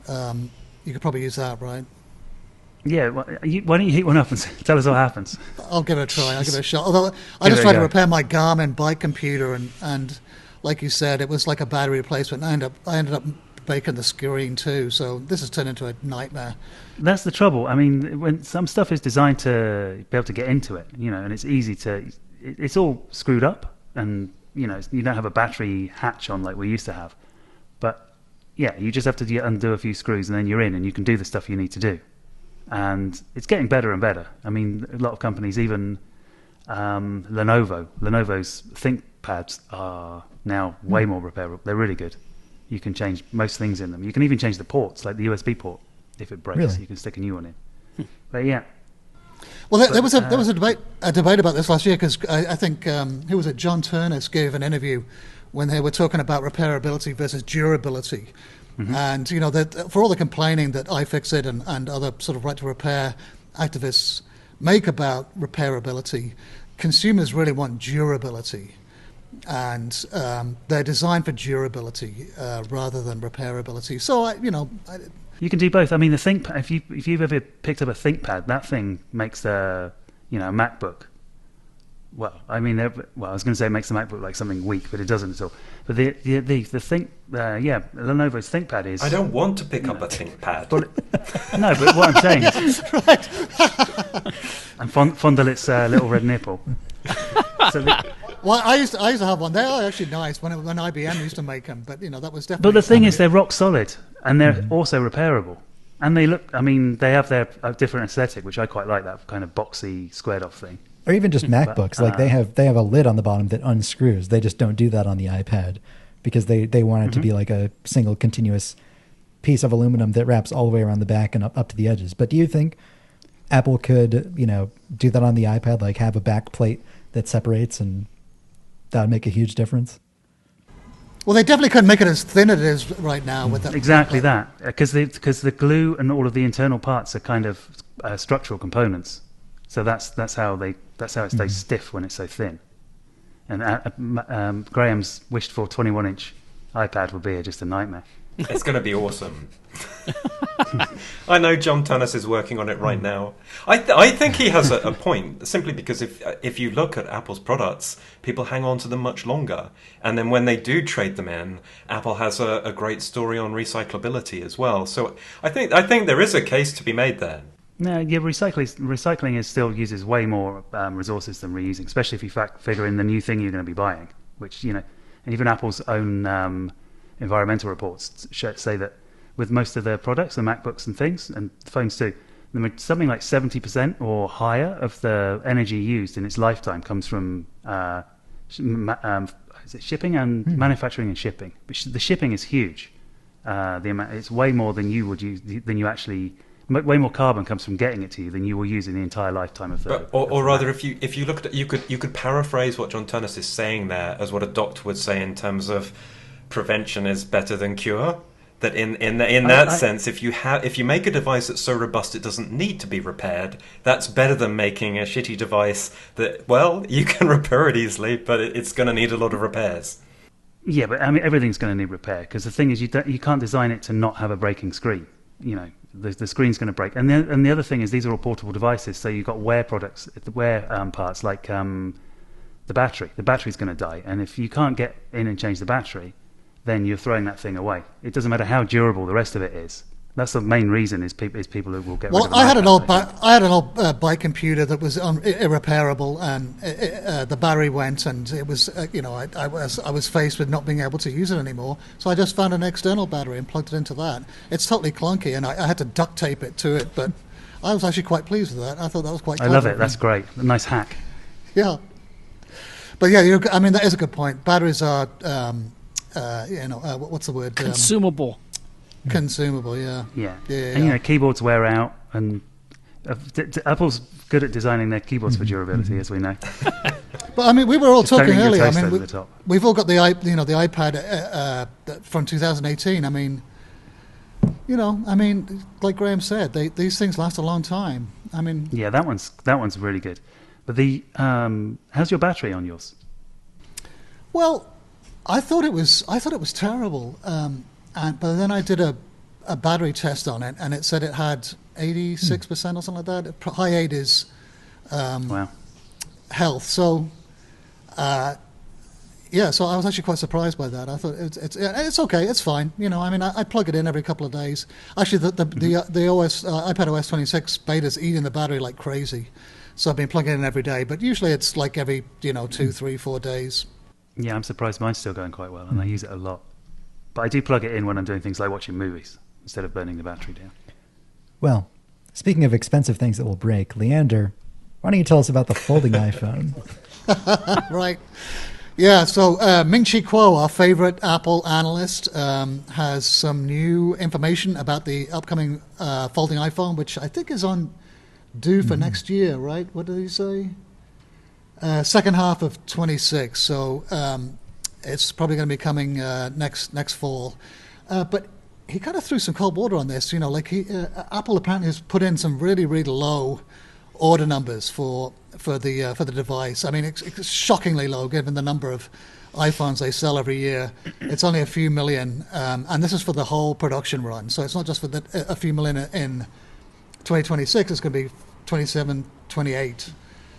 you could probably use that, right? Yeah, why don't you heat one up and tell us what happens? I'll give it a try. I'll give it a shot. Although I just tried to repair my Garmin bike computer, and like you said, it was like a battery replacement. I ended up breaking the screen too. So this has turned into a nightmare. That's the trouble. I mean, when some stuff is designed to be able to get into it, and it's easy to. It's all screwed up, and you don't have a battery hatch on like we used to have. But yeah, you just have to undo a few screws, and then you're in, and you can do the stuff you need to do. And it's getting better and better. I mean, a lot of companies, even Lenovo's ThinkPads are now way more repairable. They're really good. You can change most things in them. You can even change the ports, like the USB port. If it breaks, you can stick a new one in. But yeah. Well, there was a debate about this last year because I think who was it? John Turnus gave an interview when they were talking about repairability versus durability. Mm-hmm. And that for all the complaining that iFixit and other sort of right to repair activists make about repairability, consumers really want durability. and they're designed for durability rather than repairability. So You can do both. I mean, the ThinkPad. If you've ever picked up a ThinkPad, that thing makes a MacBook. Well, I mean, I was going to say it makes the MacBook like something weak, but it doesn't at all. But Lenovo's ThinkPad is. I don't want to pick up a ThinkPad. No, but what I'm saying is, and fondle its little red nipple. Well, I used to have one. They are actually nice when IBM used to make them, but that was definitely. But the thing is, they're rock solid, and they're also repairable. And they look. I mean, they have their different aesthetic, which I quite like. That kind of boxy, squared off thing. Or even just MacBooks, like they have a lid on the bottom that unscrews. They just don't do that on the iPad because they want it to be like a single continuous piece of aluminum that wraps all the way around the back and up to the edges. But do you think Apple could, do that on the iPad, like have a back plate that separates, and that would make a huge difference? Well, they definitely couldn't make it as thin as it is right now with that. Exactly that, because the glue and all of the internal parts are kind of structural components. So that's how it stays stiff when it's so thin. And Graham's wished for 21-inch iPad would be just a nightmare. It's going to be awesome. I know John Tunnis is working on it right now. I think he has a point, simply because if you look at Apple's products, people hang on to them much longer. And then when they do trade them in, Apple has a great story on recyclability as well. So I think there is a case to be made there. No, yeah, recycling still uses way more resources than reusing, especially if you figure in the new thing you're going to be buying, which, and even Apple's own environmental reports say that with most of their products, the MacBooks and things, and phones too, something like 70% or higher of the energy used in its lifetime comes from is it shipping and manufacturing and shipping. But the shipping is huge. It's way more than you would use, than you actually. Way more carbon comes from getting it to you than you will use in the entire lifetime of the. Or rather, if you looked at, you could paraphrase what John Tunnis is saying there as what a doctor would say in terms of prevention is better than cure. That in that sense, if you make a device that's so robust it doesn't need to be repaired, that's better than making a shitty device that you can repair it easily, but it's going to need a lot of repairs. Yeah, but I mean everything's going to need repair because the thing is you can't design it to not have a breaking screen. The screen's going to break, and the other thing is these are all portable devices, so you've got wear parts like the battery. The battery's going to die, and if you can't get in and change the battery, then you're throwing that thing away. It doesn't matter how durable the rest of it is. That's the main reason is people who will get rid of it. I had an old bike computer that was irreparable, and the battery went, and it was I was faced with not being able to use it anymore. So I just found an external battery and plugged it into that. It's totally clunky, and I had to duct tape it to it, but I was actually quite pleased with that. I thought that was quite clever. I love it. That's great. A nice hack. Yeah, but yeah, that is a good point. Batteries are what's the word? Consumable. Consumable, yeah. And keyboards wear out, and Apple's good at designing their keyboards for durability, as we know. But I mean, we were all talking earlier. I mean, we've all got the iPad from 2018. I mean, like Graham said, these things last a long time. I mean, yeah, that one's really good. But how's your battery on yours? Well, I thought it was terrible. But then I did a battery test on it, and it said it had 86% or something like that. High 80s health. So, so I was actually quite surprised by that. I thought it's okay, it's fine. I plug it in every couple of days. Actually, the OS iPad OS 26 beta's eating the battery like crazy, so I've been plugging it in every day. But usually it's like every 2, 3, 4 days. Yeah, I'm surprised mine's still going quite well, and I use it a lot. But I do plug it in when I'm doing things like watching movies instead of burning the battery down. Well, speaking of expensive things that will break, Leander, why don't you tell us about the folding iPhone? Right. Yeah, so Ming-Chi Kuo, our favorite Apple analyst, has some new information about the upcoming folding iPhone, which I think is due for next year, right? What did he say? Second half of 26. So it's probably going to be coming next fall. But he kind of threw some cold water on this. Apple apparently has put in some really, really low order numbers for the device. I mean, it's shockingly low given the number of iPhones they sell every year, it's only a few million, and this is for the whole production run. So it's not just for a few million in 2026. It's going to be 27, 28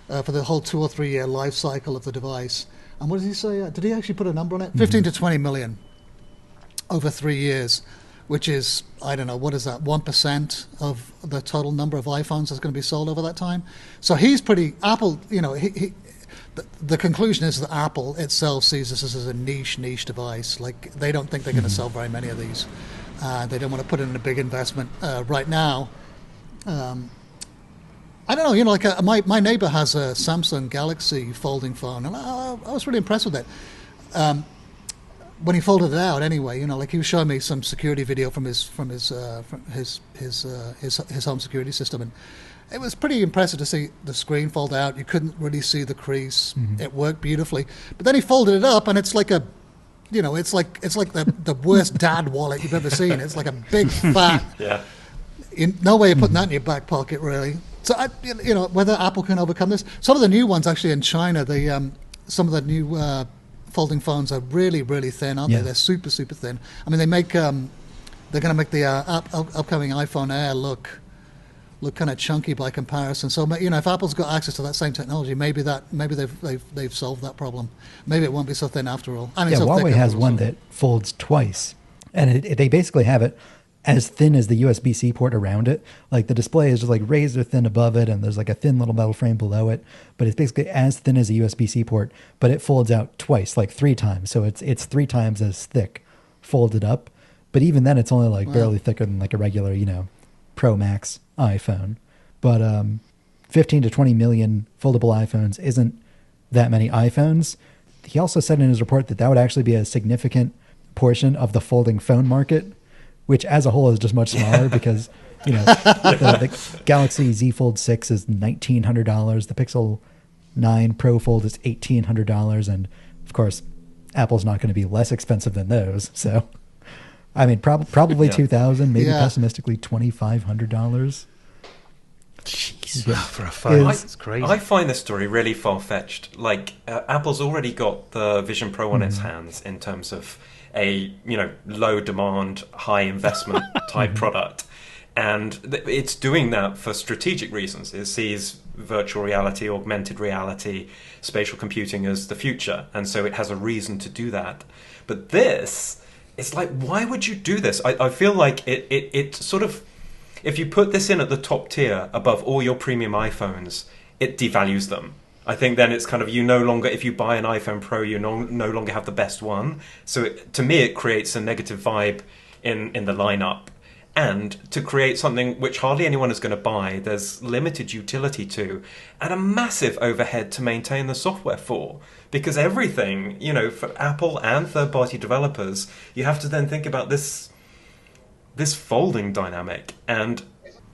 for the whole 2 or 3 year life cycle of the device. And what did he say? Did he actually put a number on it? 15 to 20 million over 3 years, which is, I don't know, what is that, 1% of the total number of iPhones that's going to be sold over that time? So he's pretty, Apple, the conclusion is that Apple itself sees this as a niche device. Like, they don't think they're going to sell very many of these. They don't want to put in a big investment right now. I don't know, like my neighbor has a Samsung Galaxy folding phone, and I was really impressed with it. When he folded it out, anyway, like he was showing me some security video from his home security system, and it was pretty impressive to see the screen fold out. You couldn't really see the crease. It worked beautifully, but then he folded it up, and it's like a, it's like the worst dad wallet you've ever seen. It's like a big fat. Yeah. No way of putting that in your back pocket, really. So, whether Apple can overcome this. Some of the new ones, actually, in China, some of the new folding phones are really, really thin, aren't they? They're super, super thin. I mean, they're going to make the upcoming iPhone Air look kind of chunky by comparison. So, if Apple's got access to that same technology, maybe they've solved that problem. Maybe it won't be so thin after all. And it's so Huawei has one that folds twice, and they basically have it as thin as the USB-C port around it. Like, the display is just like razor thin above it, and there's like a thin little metal frame below it, but it's basically as thin as a USB-C port, but it folds out twice, like 3 times. So it's 3 times as thick folded up. But even then, it's only like barely thicker than like a regular, Pro Max iPhone. But 15 to 20 million foldable iPhones isn't that many iPhones. He also said in his report that would actually be a significant portion of the folding phone market, which as a whole is just much smaller because, the Galaxy Z Fold 6 is $1,900. The Pixel 9 Pro Fold is $1,800. And, of course, Apple's not going to be less expensive than those. So, I mean, probably $2,000, maybe pessimistically $2,500. Jeez, for a phone, it's crazy. I find this story really far-fetched. Like, Apple's already got the Vision Pro on its hands in terms of a low demand, high investment type product, and it's doing that for strategic reasons. It sees virtual reality, augmented reality, spatial computing as the future, and so it has a reason to do that. But this, it's like, why would you do this? I feel like it sort of, if you put this in at the top tier above all your premium iPhones, it devalues them. I think then it's kind of, no longer, if you buy an iPhone Pro, you no longer have the best one. So to me, it creates a negative vibe in the lineup. And to create something which hardly anyone is going to buy, there's limited utility to, and a massive overhead to maintain the software for. Because everything, for Apple and third-party developers, you have to then think about this folding dynamic. And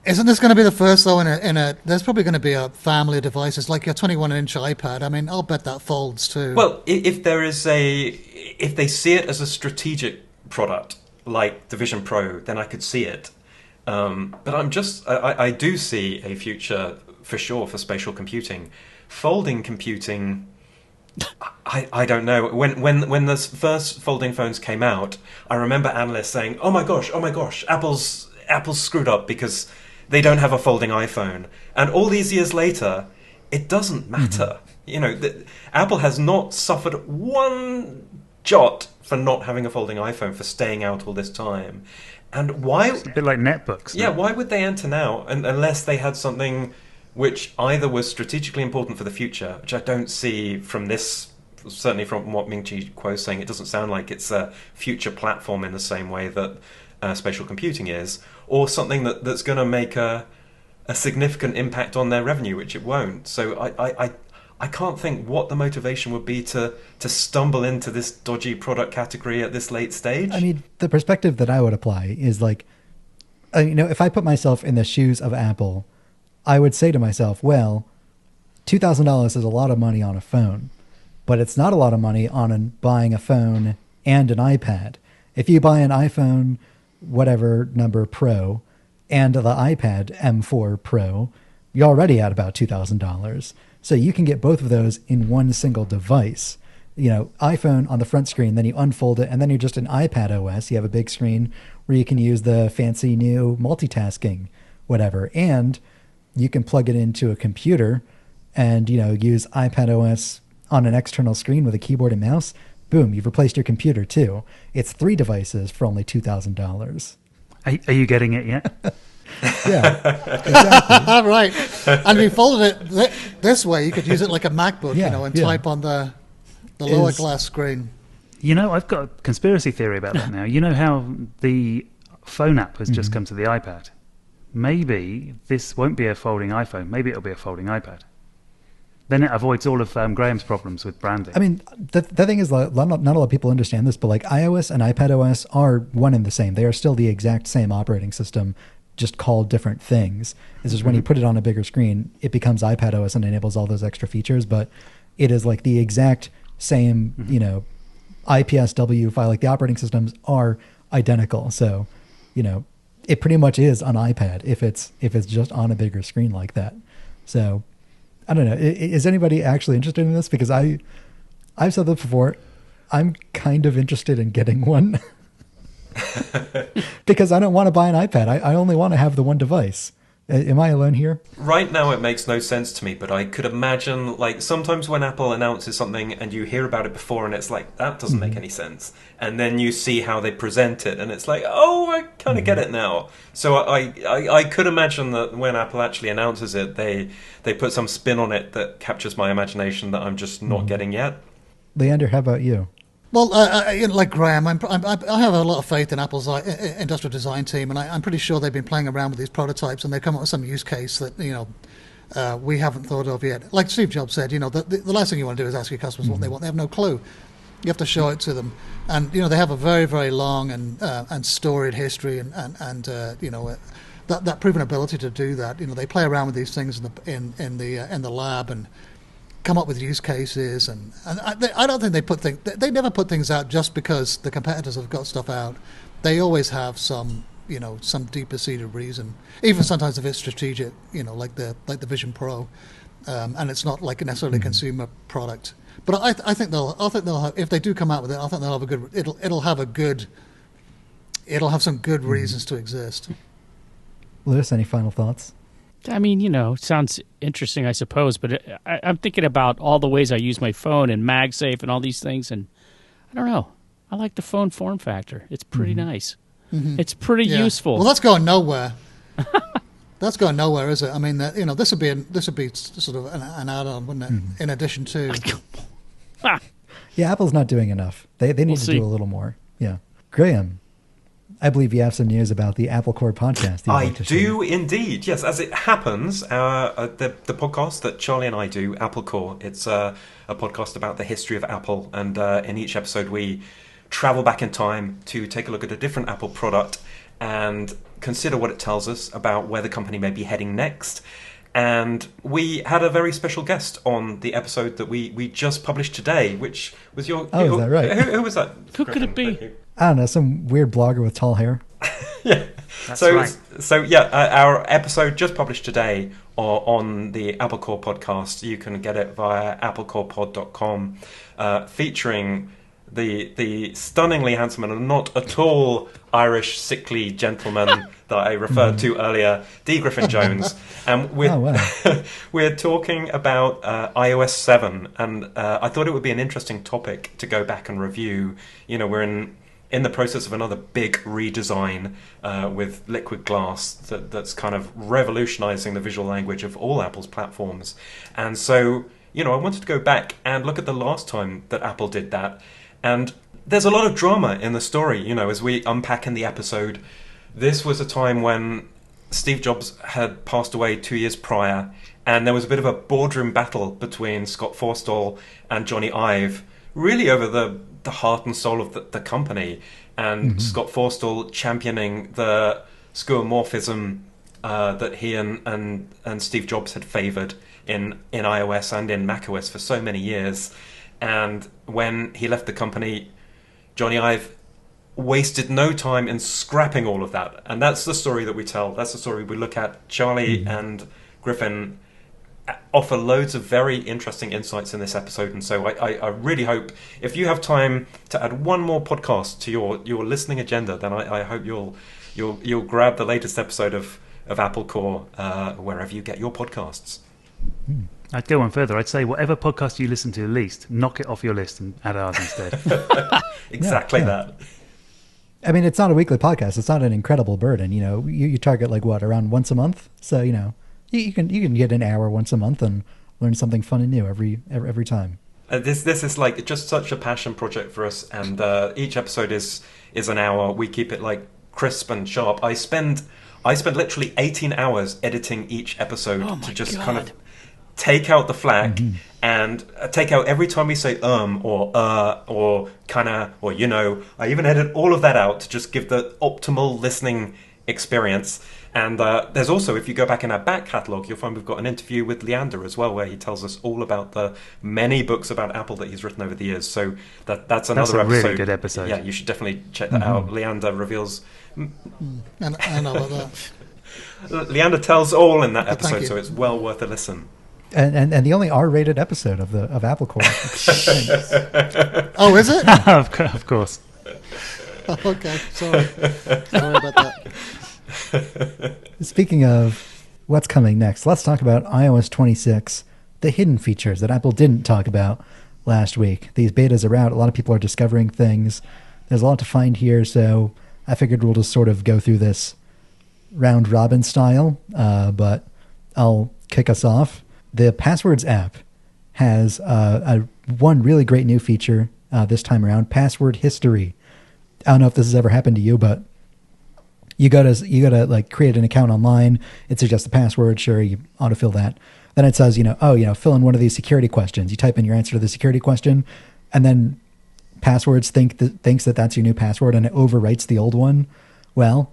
isn't this going to be the first, though, there's probably going to be a family of devices, like your 21-inch iPad. I mean, I'll bet that folds, too. Well, if they see it as a strategic product, like the Vision Pro, then I could see it. But I do see a future, for sure, for spatial computing. Folding computing, I don't know. When the first folding phones came out, I remember analysts saying, oh my gosh, Apple's screwed up because they don't have a folding iPhone. And all these years later, it doesn't matter. Apple has not suffered one jot for not having a folding iPhone, for staying out all this time. And why? It's a bit like netbooks. Yeah, why would they enter now unless they had something which either was strategically important for the future, which I don't see from this, certainly from what Ming-Chi Kuo is saying, it doesn't sound like it's a future platform in the same way that spatial computing is, or something that's going to make a significant impact on their revenue, which it won't. So I can't think what the motivation would be to stumble into this dodgy product category at this late stage. I mean, the perspective that I would apply is like, if I put myself in the shoes of Apple, I would say to myself, well, $2,000 is a lot of money on a phone, but it's not a lot of money on buying a phone and an iPad. If you buy an iPhone, whatever number Pro, and the iPad M4 Pro, you're already at about $2,000. So you can get both of those in one single device. iPhone on the front screen, then you unfold it, and then you're just an iPad OS. You have a big screen where you can use the fancy new multitasking, whatever. And you can plug it into a computer and, use iPad OS on an external screen with a keyboard and mouse. Boom, you've replaced your computer too. It's 3 devices for only $2,000. Are you getting it yet? Yeah, exactly. Right. And if you folded it this way, you could use it like a MacBook, and type on the lower glass screen. I've got a conspiracy theory about that now. You know how the phone app has just come to the iPad? Maybe this won't be a folding iPhone. Maybe it'll be a folding iPad. Then it avoids all of Graham's problems with branding. I mean, the thing is, not a lot of people understand this, but like iOS and iPad OS are one and the same. They are still the exact same operating system, just called different things. It's just when you put it on a bigger screen, it becomes iPad OS and enables all those extra features, but it is like the exact same, IPSW file. Like the operating systems are identical. So, it pretty much is an iPad if it's just on a bigger screen like that. So I don't know. Is anybody actually interested in this? Because I've said this before. I'm kind of interested in getting one because I don't want to buy an iPad. I only want to have the one device. Am I alone here? Right now it makes no sense to me, but I could imagine, like, sometimes when Apple announces something and you hear about it before and it's like, that doesn't make any sense. And then you see how they present it and it's like, oh, I kind of get it now. So I could imagine that when Apple actually announces it, they put some spin on it that captures my imagination that I'm just not getting yet. Leander, how about you? Well, like Graham, I have a lot of faith in Apple's industrial design team, and I'm pretty sure they've been playing around with these prototypes, and they've come up with some use case that we haven't thought of yet. Like Steve Jobs said, the last thing you want to do is ask your customers what they want. They have no clue. You have to show it to them, and they have a very, very long and storied history, and that proven ability to do that. They play around with these things in the lab and come up with use cases, and I don't think they never put things out just because the competitors have got stuff out. They always have some deeper seated reason, even sometimes if it's strategic, like the Vision Pro, and it's not like necessarily a consumer product. But I think they'll have, if they do come out with it, I think they'll have a good. It'll have some good reasons to exist. Lewis, any final thoughts? I mean, sounds interesting, I suppose, but I'm thinking about all the ways I use my phone and MagSafe and all these things, and I don't know. I like the phone form factor. It's pretty nice. It's pretty useful. Well, that's going nowhere. That's going nowhere, is it? I mean, this would be sort of an add-on, wouldn't it? In addition to. Yeah, Apple's not doing enough. They need to do a little more. Yeah, Graham, I believe you have some news about the Apple Core podcast. I do indeed. Yes, as it happens, the podcast that Charlie and I do, Apple Core, it's a podcast about the history of Apple, and in each episode we travel back in time to take a look at a different Apple product and consider what it tells us about where the company may be heading next. And we had a very special guest on the episode that we just published today, which was your... Oh, is that right? Who was that? Who could it be? I don't know, some weird blogger with tall hair. Yeah. That's so, right. So yeah, our episode just published today on the Apple Core podcast. You can get it via applecorepod.com, featuring the stunningly handsome and not at all Irish sickly gentleman that I referred to earlier, D. Griffin Jones. And we're talking about iOS 7, and I thought it would be an interesting topic to go back and review. We're in the process of another big redesign with liquid glass that's kind of revolutionizing the visual language of all Apple's platforms. And so, I wanted to go back and look at the last time that Apple did that. And there's a lot of drama in the story, as we unpack in the episode. This was a time when Steve Jobs had passed away 2 years prior, and there was a bit of a boardroom battle between Scott Forstall and Johnny Ive, really over the heart and soul of the company, and Scott Forstall championing the skeuomorphism that he and Steve Jobs had favoured in iOS and in macOS for so many years. And when he left the company, Johnny Ive wasted no time in scrapping all of that. And that's the story that we tell. That's the story we look at. Charlie and Griffin offer loads of very interesting insights in this episode, and so I really hope if you have time to add one more podcast to your listening agenda, then I hope you'll grab the latest episode of Apple Core wherever you get your podcasts. I'd go on further. I'd say whatever podcast you listen to least, knock it off your list and add ours instead. Exactly that. I mean, it's not a weekly podcast. It's not an incredible burden. You know, you target like what, around once a month. So you know, you can get an hour once a month and learn something fun and new every time. This is like just such a passion project for us, and each episode is an hour. We keep it like crisp and sharp. I spend literally 18 hours editing each episode to just kind of take out the flack and take out every time we say or kinda or you know. I even edit all of that out to just give the optimal listening experience. And there's also, if you go back in our back catalogue, you'll find we've got an interview with Leander as well, where he tells us all about the many books about Apple that he's written over the years. So that's another episode. Really good episode. Yeah, you should definitely check that out. Leander reveals. And I know about that. Leander tells all in that Thank episode, you. so it's well worth a listen. And the only R-rated episode of Apple Core. Oh, is it? Of course. Okay, sorry about that. Speaking of what's coming next, let's talk about iOS 26, the hidden features that Apple didn't talk about last week. These betas are out. A lot of people are discovering things. There's a lot to find here, so I figured we'll just sort of go through this round robin style, but I'll kick us off. The Passwords app has one really great new feature this time around, password history. I don't know if this has ever happened to you, but you gotta like create an account online. It suggests the password. Sure, you autofill that. Then it says, fill in one of these security questions. You type in your answer to the security question, and then Passwords thinks that that's your new password, and it overwrites the old one. Well,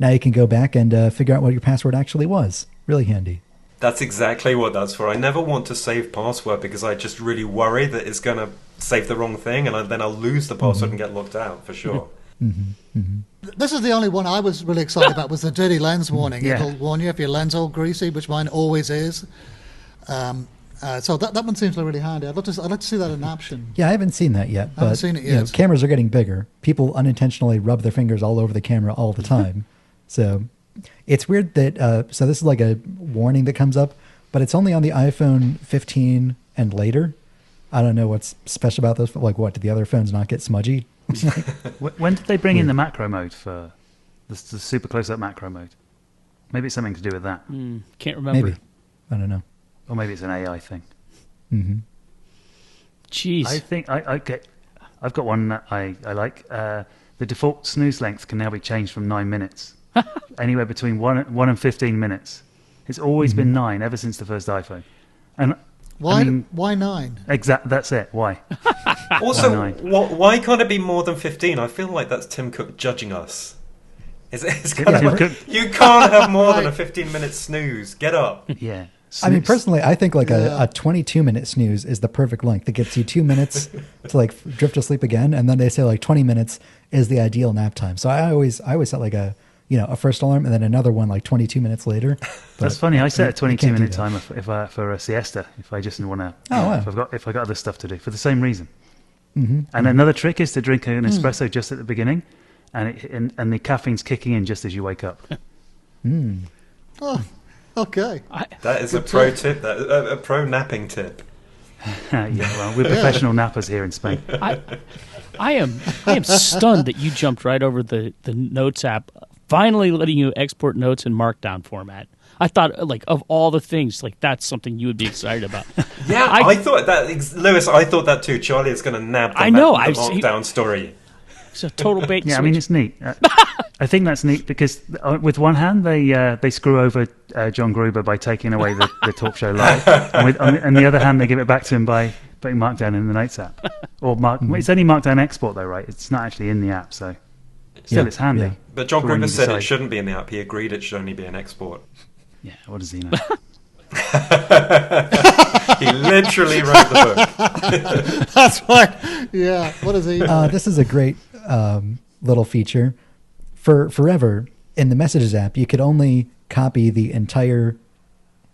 now you can go back and figure out what your password actually was. Really handy. That's exactly what that's for. I never want to save password because I just really worry that it's going to save the wrong thing, and then I'll lose the password and get locked out for sure. This is the only one I was really excited about, was the dirty lens warning. Yeah. It'll warn you if your lens all greasy, which mine always is. So that one seems really handy. I'd like to see that in action. Yeah, I haven't seen that yet. I haven't But seen it yet. cameras are getting bigger. People unintentionally rub their fingers all over the camera all the time. So it's weird that so this is like a warning that comes up, but it's only on the iPhone 15 and later. I don't know what's special about those. Like, what, did the other phones not get smudgy? When did they bring in the macro mode for the super close-up macro mode? Maybe it's something to do with that. Can't remember. Maybe. I don't know. Or maybe it's an AI thing. Jeez. I think I've got one that I like. The default snooze length can now be changed from 9 minutes. Anywhere between 1 and 15 minutes. It's always been 9 ever since the first iPhone. And Why 9? That's it. Why? Also, why can't it be more than 15? I feel like that's Tim Cook judging us. It's kind of Tim like, Cook. you can't have more than a 15-minute snooze. Get up. Yeah. I mean, Snooze. personally, I think like a 22-minute snooze is the perfect length. It gets you 2 minutes to like drift to sleep again, and then they say like 20 minutes is the ideal nap time. So I always set like a first alarm and then another one like 22 minutes later. That's funny. I set a you can't do 22-minute that. timer for a siesta if I just want to. Oh, wow. If I got other stuff to do for the same reason. And another trick is to drink an espresso just at the beginning, and the caffeine's kicking in just as you wake up. Oh, okay. That is a pro tip. A pro napping tip. Yeah, well, we're professional nappers here in Spain. I am stunned that you jumped right over the Notes app, finally letting you export notes in Markdown format. I thought, like, of all the things, like, that's something you would be excited about. Yeah, I thought that, Lewis. I thought that too. Charlie is going to nab the Markdown story. It's a total bait and Yeah, I switch. mean, it's neat. I think that's neat because with one hand they screw over John Gruber by taking away the talk show live, and the other hand they give it back to him by putting Markdown in the Notes app. Or it's only Markdown export though, right? It's not actually in the app, so still it's handy. Yeah. But John For when Gruber you said it decide. shouldn't be in the app. He agreed it should only be an export. Yeah, what does he know? He literally wrote the book. That's right. Yeah. What is he? This is a great little feature. For forever, in the Messages app, you could only copy the entire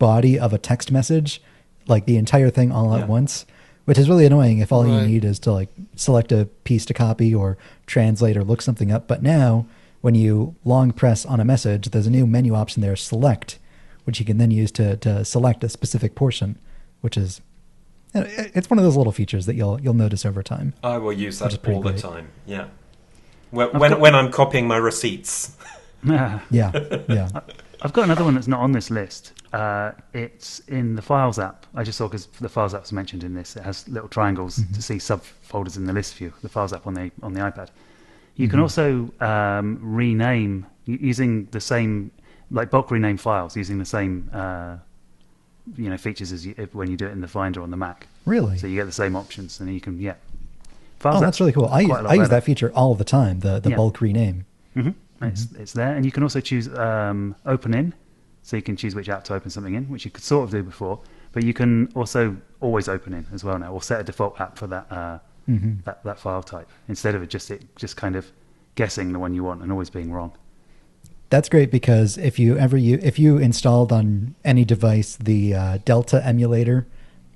body of a text message, like the entire thing all Yeah. at once, which is really annoying if all you Right. need is to like select a piece to copy or translate or look something up. But now when you long press on a message, there's a new menu option there, select, which you can then use to select a specific portion, which is, it's one of those little features that you'll notice over time. I will use Which is that pretty all the great. time. Yeah. When I'm copying my receipts. Yeah, yeah. I've got another one that's not on this list. It's in the Files app. I just saw because the Files app's mentioned in this. It has little triangles to see subfolders in the list view. The Files app on the iPad. You can also rename using the same, like bulk rename files using the same features as when you do it in the Finder on the Mac. Really? So you get the same options, and you can Files Oh, that's app's really cool. I quite a lot use better. that feature all the time, the Yeah. bulk rename. It's there, and you can also choose open in, so you can choose which app to open something in, which you could sort of do before, but you can also always open in as well now, or set a default app for that that file type instead of it just kind of guessing the one you want and always being wrong. That's great because if you installed on any device the Delta emulator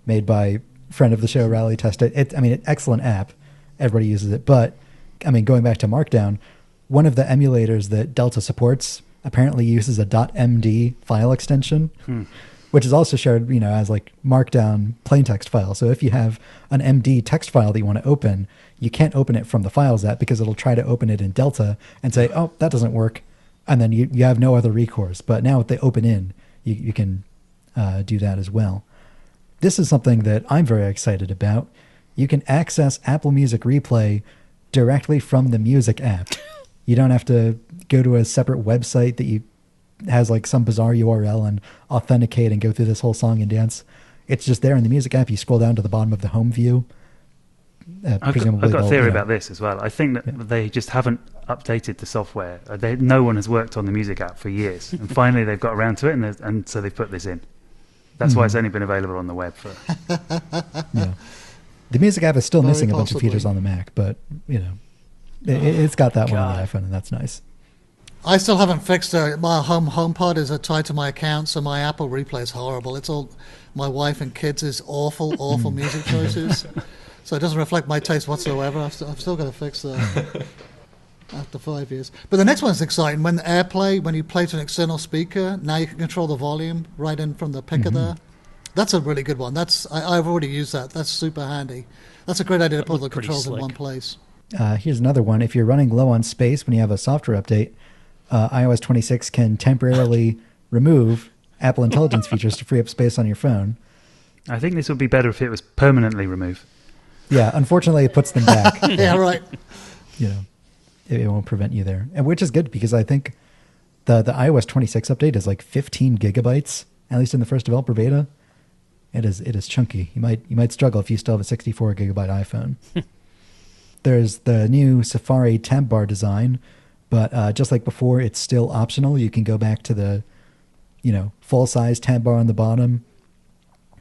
made by friend of the show Rally Test an excellent app. Everybody uses it, but going back to Markdown, one of the emulators that Delta supports apparently uses a .md file extension, which is also shared, as like Markdown plain text file. So if you have an MD text file that you want to open, you can't open it from the Files app because it'll try to open it in Delta and say, oh, that doesn't work. And then you have no other recourse. But now with the open in, you can do that as well. This is something that I'm very excited about. You can access Apple Music Replay directly from the Music app. You don't have to go to a separate website that has like some bizarre URL and authenticate and go through this whole song and dance. It's just there in the Music app. You scroll down to the bottom of the home view. I've got a theory about this as well. I think that they just haven't updated the software. No one has worked on the Music app for years, and finally they've got around to it, and so they've put this in. That's why it's only been available on the web for. Yeah, the Music app is still Very missing a bunch of possibly. features on the Mac, but it's got that one on the iPhone, and that's nice. I still haven't fixed my HomePod is tied to my account, so my Apple Replay is horrible. It's all my wife and kids' awful music choices. So it doesn't reflect my taste whatsoever. I've still got to fix that after 5 years. But the next one's exciting. When AirPlay, when you play to an external speaker, now you can control the volume right in from the picker there. That's a really good one. I've already used that. That's super handy. That's a great idea to put the Pretty controls in slick. one place. Here's another one. If you're running low on space when you have a software update, iOS 26 can temporarily remove Apple Intelligence features to free up space on your phone. I think this would be better if it was permanently removed. Yeah, unfortunately, it puts them back. Yeah, right. It won't prevent you there, and which is good because I think the iOS 26 update is like 15 gigabytes, at least in the first developer beta. It is chunky. You might struggle if you still have a 64 gigabyte iPhone. There's the new Safari tab bar design, but just like before, it's still optional. You can go back to the full size tab bar on the bottom,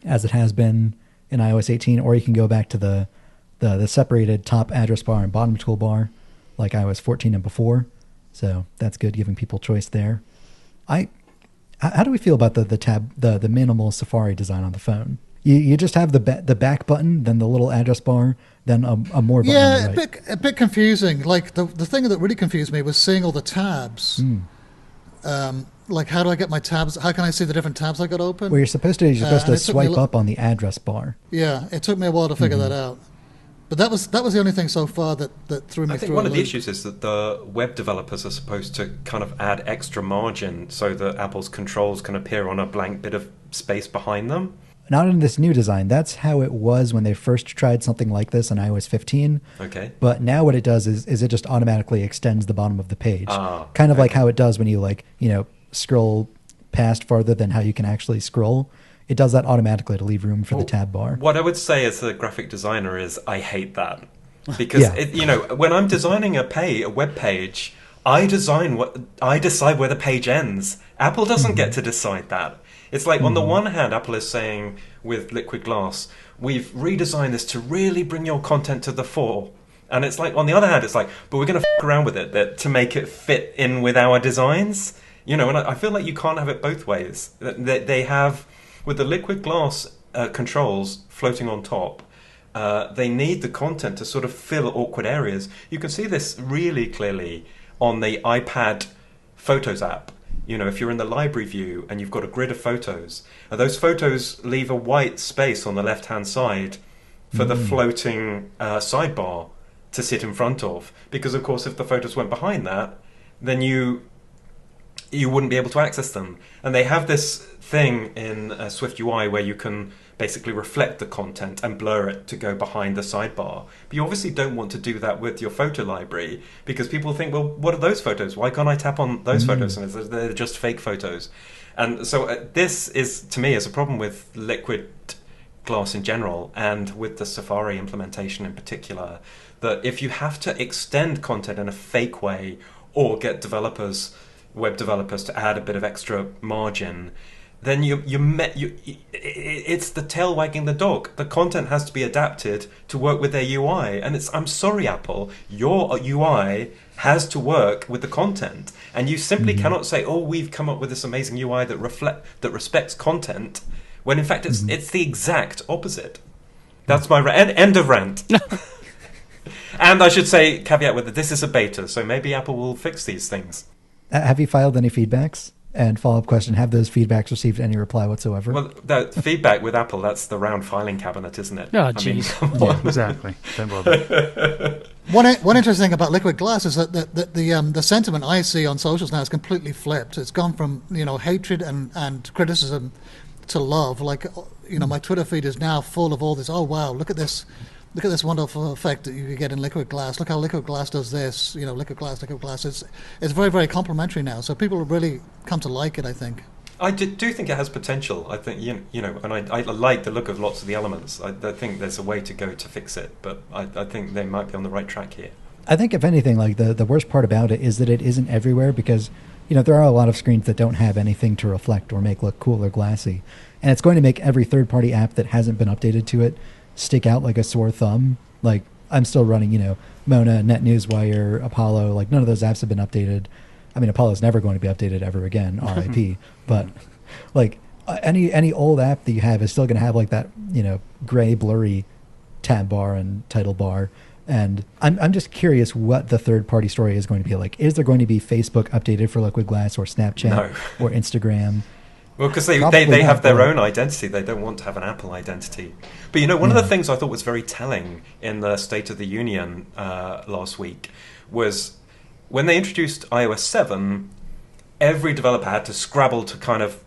as it has been in iOS 18, or you can go back to the separated top address bar and bottom toolbar like iOS 14 and before. So that's good, giving people choice there. How do we feel about the minimal Safari design on the phone? You just have the back button, then the little address bar, then a more button on the right. a bit confusing. Like the thing that really confused me was seeing all the tabs. Like, how do I get my tabs? How can I see the different tabs I got open? Well, you're supposed to and it took me swipe up on the address bar. Yeah, it took me a while to figure that out. But that was the only thing so far that threw me I think through one a of the loop. issues is that the web developers are supposed to kind of add extra margin so that Apple's controls can appear on a blank bit of space behind them. Not in this new design. That's how it was when they first tried something like this on iOS 15. Okay. But now what it does is it just automatically extends the bottom of the page. Kind of like how it does when you scroll past farther than how you can actually scroll. It does that automatically to leave room for the tab bar. What I would say as a graphic designer is I hate that. Because, when I'm designing a web page, I decide where the page ends. Apple doesn't get to decide that. It's like, on the one hand, Apple is saying with Liquid Glass, we've redesigned this to really bring your content to the fore. And it's like, on the other hand, it's like, but we're going to f*** around with it to make it fit in with our designs. You know, and I feel like you can't have it both ways. They have, with the liquid glass controls floating on top, they need the content to sort of fill awkward areas. You can see this really clearly on the iPad Photos app. You know, if you're in the library view and you've got a grid of photos, those photos leave a white space on the left-hand side for the floating sidebar to sit in front of. Because, of course, if the photos went behind that, then you wouldn't be able to access them. And they have this thing in Swift UI where you can basically reflect the content and blur it to go behind the sidebar. But you obviously don't want to do that with your photo library, because people think, well, what are those photos? Why can't I tap on those photos? And they're just fake photos. And so this is, to me, is a problem with liquid glass in general, and with the Safari implementation in particular, that if you have to extend content in a fake way or get web developers to add a bit of extra margin, then it's the tail wagging the dog. The content has to be adapted to work with their UI, and I'm sorry, Apple, your UI has to work with the content, and you simply cannot say, "Oh, we've come up with this amazing UI that respects content," when in fact it's the exact opposite. That's my end of rant. And I should say, caveat with it, this is a beta, so maybe Apple will fix these things. Have you filed any feedbacks? And follow-up question, have those feedbacks received any reply whatsoever? Well, the feedback with Apple, that's the round filing cabinet, isn't it? Oh, jeez. Yeah, exactly. Don't bother. One interesting thing about liquid glass is that the sentiment I see on socials now is completely flipped. It's gone from hatred and criticism to love. Like, my Twitter feed is now full of all this. Oh wow, look at this wonderful effect that you can get in liquid glass. Look how liquid glass does this. Liquid glass. It's very, very complimentary now. So people have really come to like it, I think. I do think it has potential. I think, and I like the look of lots of the elements. I think there's a way to go to fix it, but I think they might be on the right track here. I think, if anything, like the worst part about it is that it isn't everywhere, because, there are a lot of screens that don't have anything to reflect or make look cool or glassy. And it's going to make every third-party app that hasn't been updated to it stick out like a sore thumb. Like, I'm still running, Mona, NetNewsWire, Apollo. Like, none of those apps have been updated. I mean, Apollo's never going to be updated ever again, RIP. But, like, any old app that you have is still going to have, like, that, gray, blurry tab bar and title bar. And I'm just curious what the third-party story is going to be like. Is there going to be Facebook updated for Liquid Glass, or Snapchat, or Instagram? Well, because they have their own identity. They don't want to have an Apple identity. But, one of the things I thought was very telling in the State of the Union last week was when they introduced iOS 7, every developer had to scrabble to kind of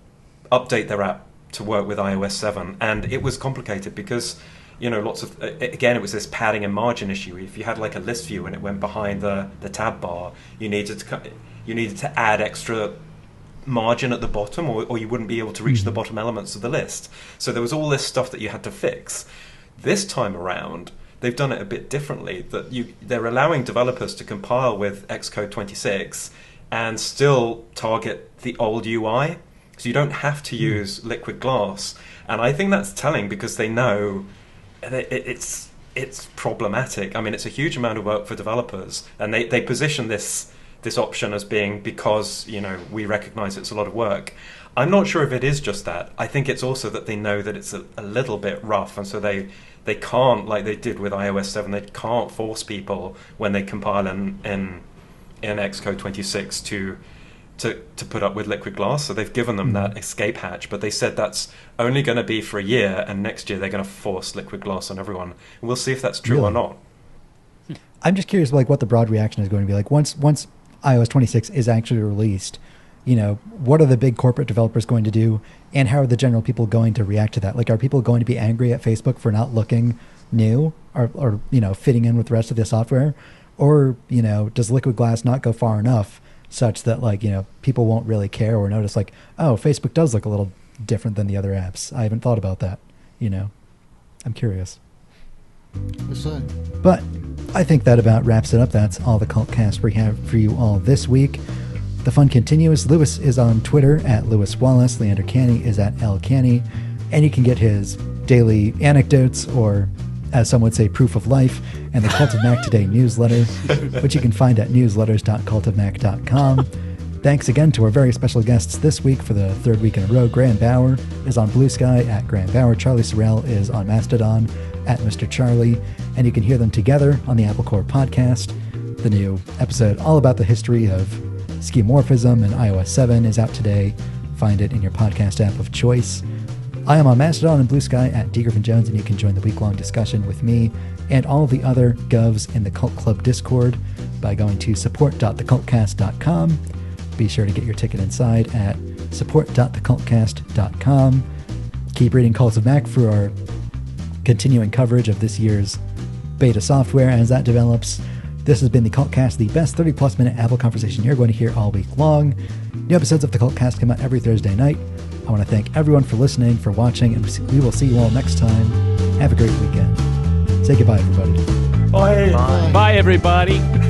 update their app to work with iOS 7. And it was complicated because, lots of, again, it was this padding and margin issue. If you had like a list view and it went behind the tab bar, you needed to add extra margin at the bottom, or you wouldn't be able to reach the bottom elements of the list. So there was all this stuff that you had to fix. This time around, they've done it a bit differently. They're allowing developers to compile with Xcode 26 and still target the old UI. So you don't have to use Liquid Glass. And I think that's telling, because they know that it's problematic. I mean, it's a huge amount of work for developers, and they position this option as being because we recognize it's a lot of work. I'm not sure if it is just that. I think it's also that they know that it's a little bit rough, and so they can't, like they did with iOS 7, they can't force people when they compile in Xcode 26 to put up with Liquid Glass. So they've given them that escape hatch, but they said that's only going to be for a year, and next year they're going to force Liquid Glass on everyone. And we'll see if that's true or not. I'm just curious, like, what the broad reaction is going to be like once iOS 26 is actually released. What are the big corporate developers going to do, and how are the general people going to react to that? Like, are people going to be angry at Facebook for not looking new or fitting in with the rest of the software? Or, does Liquid Glass not go far enough such that, like, people won't really care or notice, like, oh, Facebook does look a little different than the other apps. I haven't thought about that. I'm curious. But I think that about wraps it up. That's all the CultCast we have for you all this week. The fun continues. Lewis is on Twitter at Lewis Wallace. Leander Canny is at L Canny. And you can get his daily anecdotes, or as some would say, proof of life, and the Cult of Mac Today newsletter, which you can find at newsletters.cultofmac.com. Thanks again to our very special guests this week for the third week in a row. Graham Bauer is on Blue Sky at Graham Bauer. Charlie Sorrell is on Mastodon at Mr. Charlie. And you can hear them together on the Apple Core podcast. The new episode all about the history of skeuomorphism and iOS 7 is out today. Find it in your podcast app of choice. I am on Mastodon and Blue Sky at D. Griffin Jones, and you can join the week-long discussion with me and all of the other govs in the Cult Club Discord by going to support.thecultcast.com. Be sure to get your ticket inside at support.thecultcast.com. Keep reading Calls of Mac for our continuing coverage of this year's beta software as that develops. This has been the CultCast, the best 30-plus minute Apple conversation you're going to hear all week long. New episodes of the CultCast come out every Thursday night. I want to thank everyone for listening, for watching, and we will see you all next time. Have a great weekend. Say goodbye, everybody. Bye. Bye everybody.